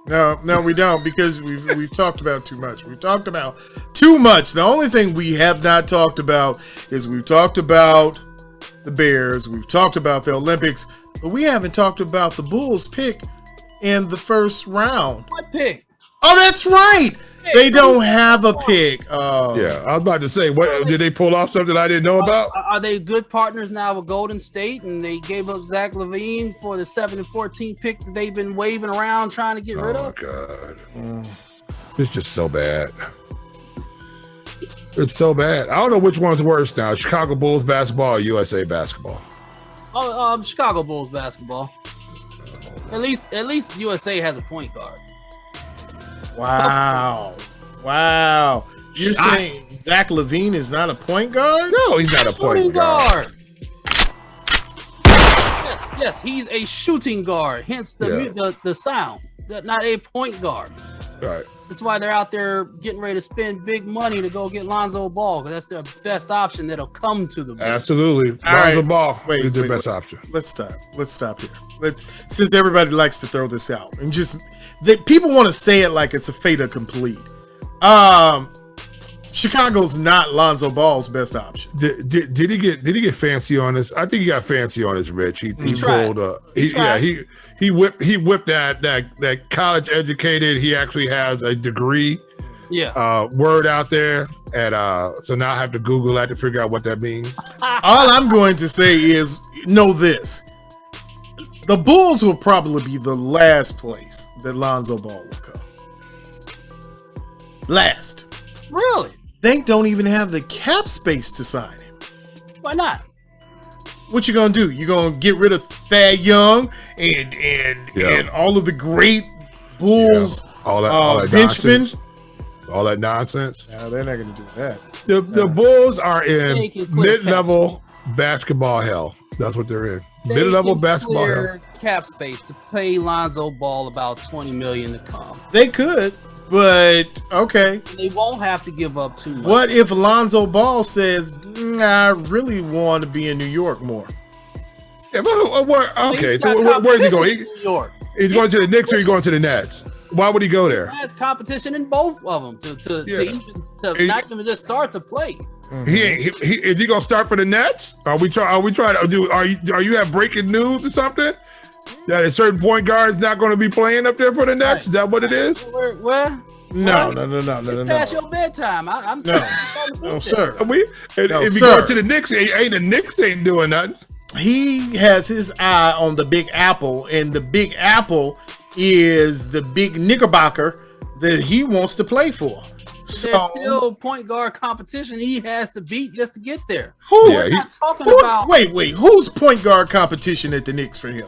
S3: No, we don't, because we've talked about too much. We've talked about too much. The only thing we have not talked about is we've talked about the Bears, we've talked about the Olympics, but we haven't talked about the Bulls pick in the first round.
S2: What pick?
S3: Oh, that's right. They don't have a pick. Oh.
S4: Yeah, I was about to say, what did they pull off something I didn't know about?
S2: Are they good partners now with Golden State, and they gave up Zach LaVine for the 7 and 14 pick that they've been waving around trying to get rid of?
S4: Oh my God, it's just so bad. It's so bad. I don't know which one's worse now: Chicago Bulls basketball or USA basketball.
S2: Chicago Bulls basketball. At least USA has a point guard.
S3: Wow. You're saying Zach LaVine is not a point guard?
S4: No, he's not a point guard.
S2: Yes, he's a shooting guard. Hence the sound. Not a point guard.
S4: Right.
S2: That's why they're out there getting ready to spend big money to go get Lonzo Ball, because that's the best option that'll come to them.
S4: Absolutely. Lonzo Ball is the best option.
S3: Let's stop here. Since everybody likes to throw this out and people want to say it like it's a fait accompli. Chicago's not Lonzo Ball's best option.
S4: Did he get fancy on this? I think he got whipped that college educated. He actually has a degree.
S2: Yeah.
S4: Word out there, and so now I have to Google that to figure out what that means.
S3: All I'm going to say is know this: the Bulls will probably be the last place that Lonzo Ball will go. Last.
S2: Really?
S3: They don't even have the cap space to sign him.
S2: Why not?
S3: What you gonna do? You gonna get rid of Thad Young and all of the great Bulls
S4: all that
S3: benchmen?
S4: nonsense. All that nonsense.
S3: No, they're not gonna do that.
S4: The Bulls are in
S2: They can clear
S4: mid-level basketball hell. That's what they're in. Mid-level basketball hell.
S2: Cap space to pay Lonzo Ball about $20 million to come.
S3: They could, but okay.
S2: They won't have to give up too much.
S3: What if Lonzo Ball says, I really want to be in New York more?
S4: Yeah, okay, so where's he going?
S2: New York.
S4: He's going to the Knicks or he's going to the Nets? Why would he go there?
S2: Has competition in both of them to not even just start to play.
S4: Is he gonna start for the Nets? Are we trying to do? Are you have breaking news or something that a certain point guard is not going to be playing up there for the Nets? Is that what it is?
S2: Where?
S3: No.
S2: Past your bedtime. I'm
S3: no, sir.
S4: If he goes to the Knicks, the Knicks ain't doing nothing.
S3: He has his eye on the Big Apple, and the Big Apple is the big Knickerbocker that he wants to play for. So
S2: there's still point guard competition he has to beat just to get there.
S3: We're
S2: not talking about.
S3: Wait. Who's point guard competition at the Knicks for him?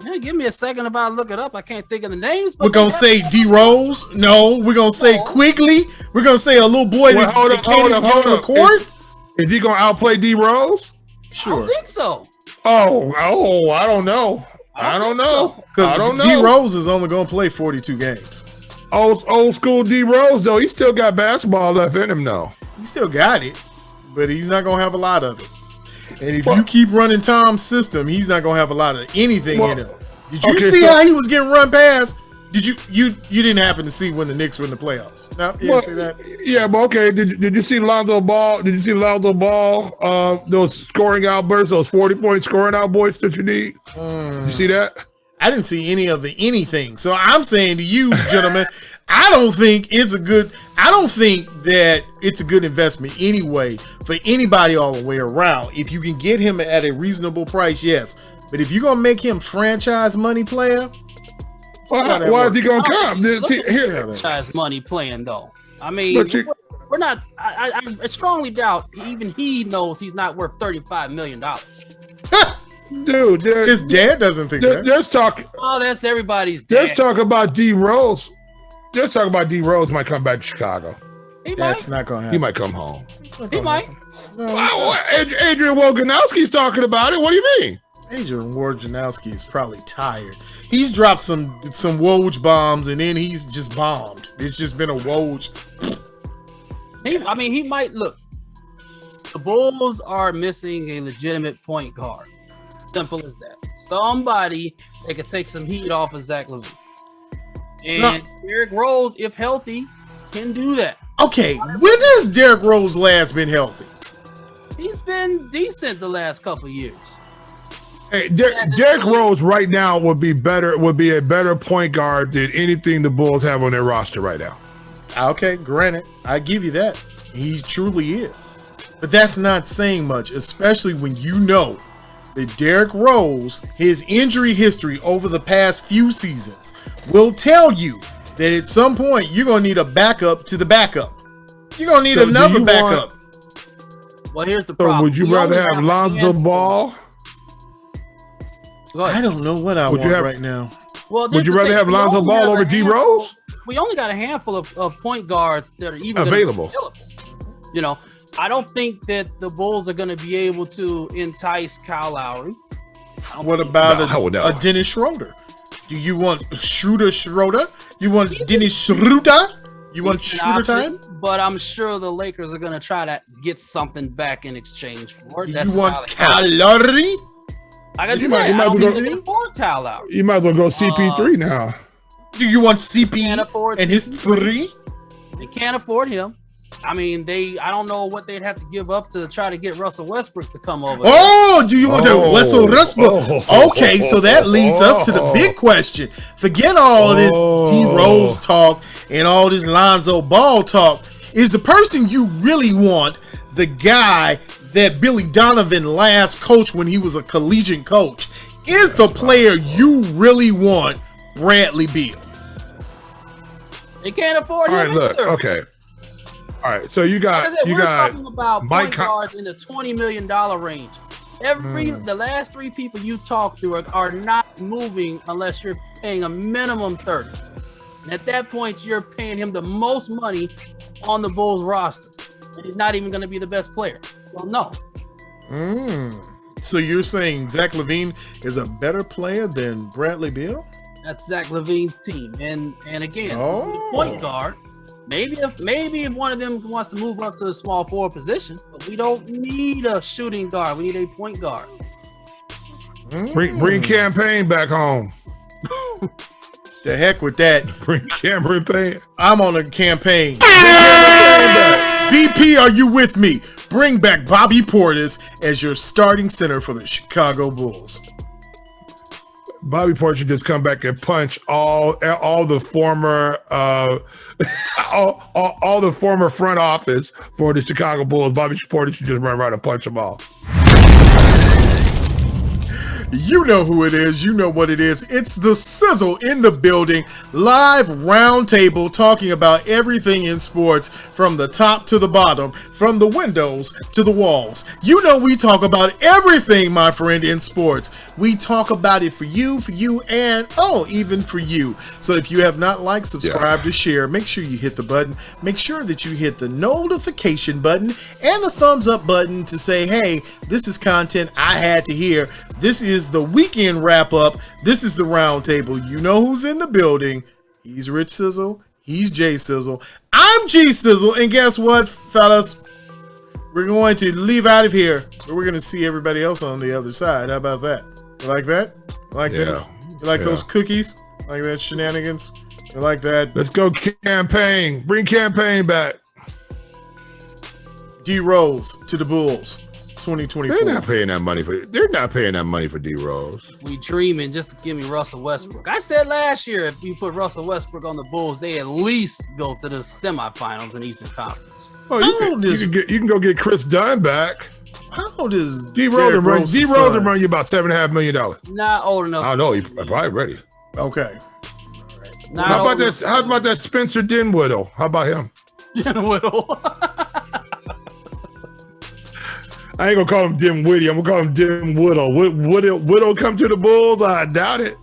S2: Yeah, give me a second if I look it up. I can't think of the names.
S3: We're gonna say D Rose. No, we're gonna say Quigley. We're gonna say a little boy that can't even get on the court.
S4: Is he gonna outplay D Rose?
S2: Sure. I don't think so.
S4: Oh, I don't know. I don't know.
S3: Because D Rose is only gonna play 42 games.
S4: Old school D Rose though, he still got basketball left in him though.
S3: He still got it, but he's not gonna have a lot of it. And if you keep running Tom's system, he's not gonna have a lot of anything in him. Did you see how he was getting run past? Did you didn't happen to see when the Knicks were in the playoffs? No, you didn't see that.
S4: Yeah, but okay. Did you see Lonzo Ball? Did you see Lonzo Ball? Those scoring outbursts, those 40-point scoring outbursts that you need. Did you see that?
S3: I didn't see any of the anything. So I'm saying to you, gentlemen, I don't think that it's a good investment anyway for anybody all the way around. If you can get him at a reasonable price, yes. But if you're gonna make him franchise money player,
S4: why is he gonna come?
S2: Franchise money playing though. I mean, we're not. I strongly doubt even he knows he's not worth $35 million.
S3: Dude, his dad doesn't think that.
S4: There's talk.
S2: Oh, that's everybody's dad.
S4: There's talk about D Rose. There's talk about D Rose might come back to Chicago.
S3: That's not gonna happen.
S4: He might come home.
S2: He might.
S4: Adrian Wojnarowski's talking about it. What do you mean?
S3: Adrian Wojnarowski is probably tired. He's dropped some Woj bombs and then he's just bombed. It's just been a Woj.
S2: He might look. The Bulls are missing a legitimate point guard. Simple as that. Somebody that could take some heat off of Zach LaVine. And Derrick Rose, if healthy, can do that.
S3: Okay, when has Derrick Rose last been healthy?
S2: He's been decent the last couple of years.
S4: Hey, Derrick Rose right now would be a better point guard than anything the Bulls have on their roster right now.
S3: Okay, granted, I give you that. He truly is. But that's not saying much, especially when you know that Derrick Rose, his injury history over the past few seasons, will tell you that at some point you're going to need a backup to the backup. You're going to need another backup.
S2: Well, here's the problem.
S4: So would you rather have Lonzo Ball?
S3: I don't know what I want right now.
S2: Well,
S4: would you rather have Lonzo Ball over D Rose?
S2: We only got a handful of point guards that are even
S4: available.
S2: You know, I don't think that the Bulls are going to be able to entice Kyle Lowry.
S3: What about a Dennis Schroeder? Do you want Schroeder? You want Dennis Schroeder? You want Schroeder time?
S2: But I'm sure the Lakers are going to try to get something back in exchange for it.
S3: You want Kyle Lowry?
S2: Like I said, I don't think they can afford Kyle Lowry.
S4: You might as well go CP3 now.
S3: Do you want CP and his 3?
S2: They can't afford him. I mean, I don't know what they'd have to give up to try to get Russell Westbrook to come over.
S3: Do you want Russell Westbrook? Okay, so that leads us to the big question. Forget all this D Rose talk and all this Lonzo Ball talk. Is the person you really want the guy that Billy Donovan last coached when he was a collegiate coach? Is the player you really want Bradley Beal?
S2: They can't afford
S4: All
S2: him
S4: right, look,
S2: either.
S4: okay. All right, so you got
S2: We're talking about
S4: Mike
S2: point guards in the $20 million range. The last three people you talk to are not moving unless you're paying a minimum 30. And at that point, you're paying him the most money on the Bulls roster. And he's not even going to be the best player. Well, no.
S3: So you're saying Zach LaVine is a better player than Bradley Beal?
S2: That's Zach LaVine's team. And again,
S3: Oh.
S2: point guard. Maybe if one of them wants to move up to the small forward position, but we don't need a shooting guard. We need a point guard.
S4: bring Campaign back home.
S3: The heck with that.
S4: Bring Cameron Payne.
S3: I'm on a campaign. BP, are you with me? Bring back Bobby Portis as your starting center for the Chicago Bulls.
S4: Bobby Portis should just come back and punch all the former all the former front office for the Chicago Bulls. Bobby Portis should just run around and punch them all.
S3: You know who it is. You know what it is. It's the Sizzle in the building. Live roundtable talking about everything in sports from the top to the bottom, from the windows to the walls. You know we talk about everything, my friend, in sports. We talk about it for you, and even for you. So if you have not liked, subscribed, or share, make sure you hit the button. Make sure that you hit the notification button and the thumbs up button to say, hey, this is content I had to hear. This is the weekend wrap up. This is the roundtable. You know who's in the building. He's Rich Sizzle. He's J Sizzle. I'm G Sizzle. And guess what, fellas? We're going to leave out of here, but we're going to see everybody else on the other side. How about that? You like that? You like that? You like those cookies? Like that shenanigans? You like that?
S4: Let's go Campaign. Bring Campaign back.
S3: D Rose to the Bulls. 2024.
S4: They're not paying that money for D Rose.
S2: We dreaming. Just give me Russell Westbrook. I said last year if you put Russell Westbrook on the Bulls, they at least go to the semifinals in Eastern Conference.
S4: Oh, you can go get Chris Dunn back.
S3: How old is
S4: D Rose? Will run you about $7.5 million.
S2: Not old enough.
S4: I don't know. He's probably ready.
S3: Okay.
S4: How about that Spencer Dinwiddie? How about him?
S2: Dinwiddie.
S4: I ain't gonna call him Dimwitty. I'm gonna call him Dimwiddle. Would it come to the Bulls? I doubt it.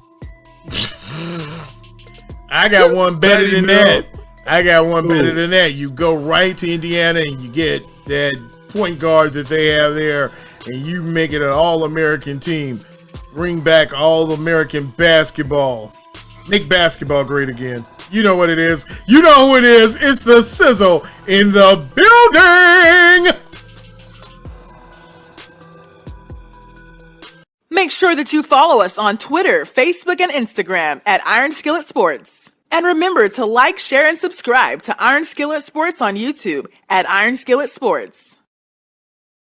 S3: I got one better than that. You go right to Indiana and you get that point guard that they have there, and you make it an all-American team. Bring back all-American basketball. Make basketball great again. You know what it is. You know who it is. It's the Sizzle in the building.
S1: Make sure that you follow us on Twitter, Facebook, and Instagram at Iron Skillet Sports. And remember to like, share, and subscribe to Iron Skillet Sports on YouTube at Iron Skillet Sports.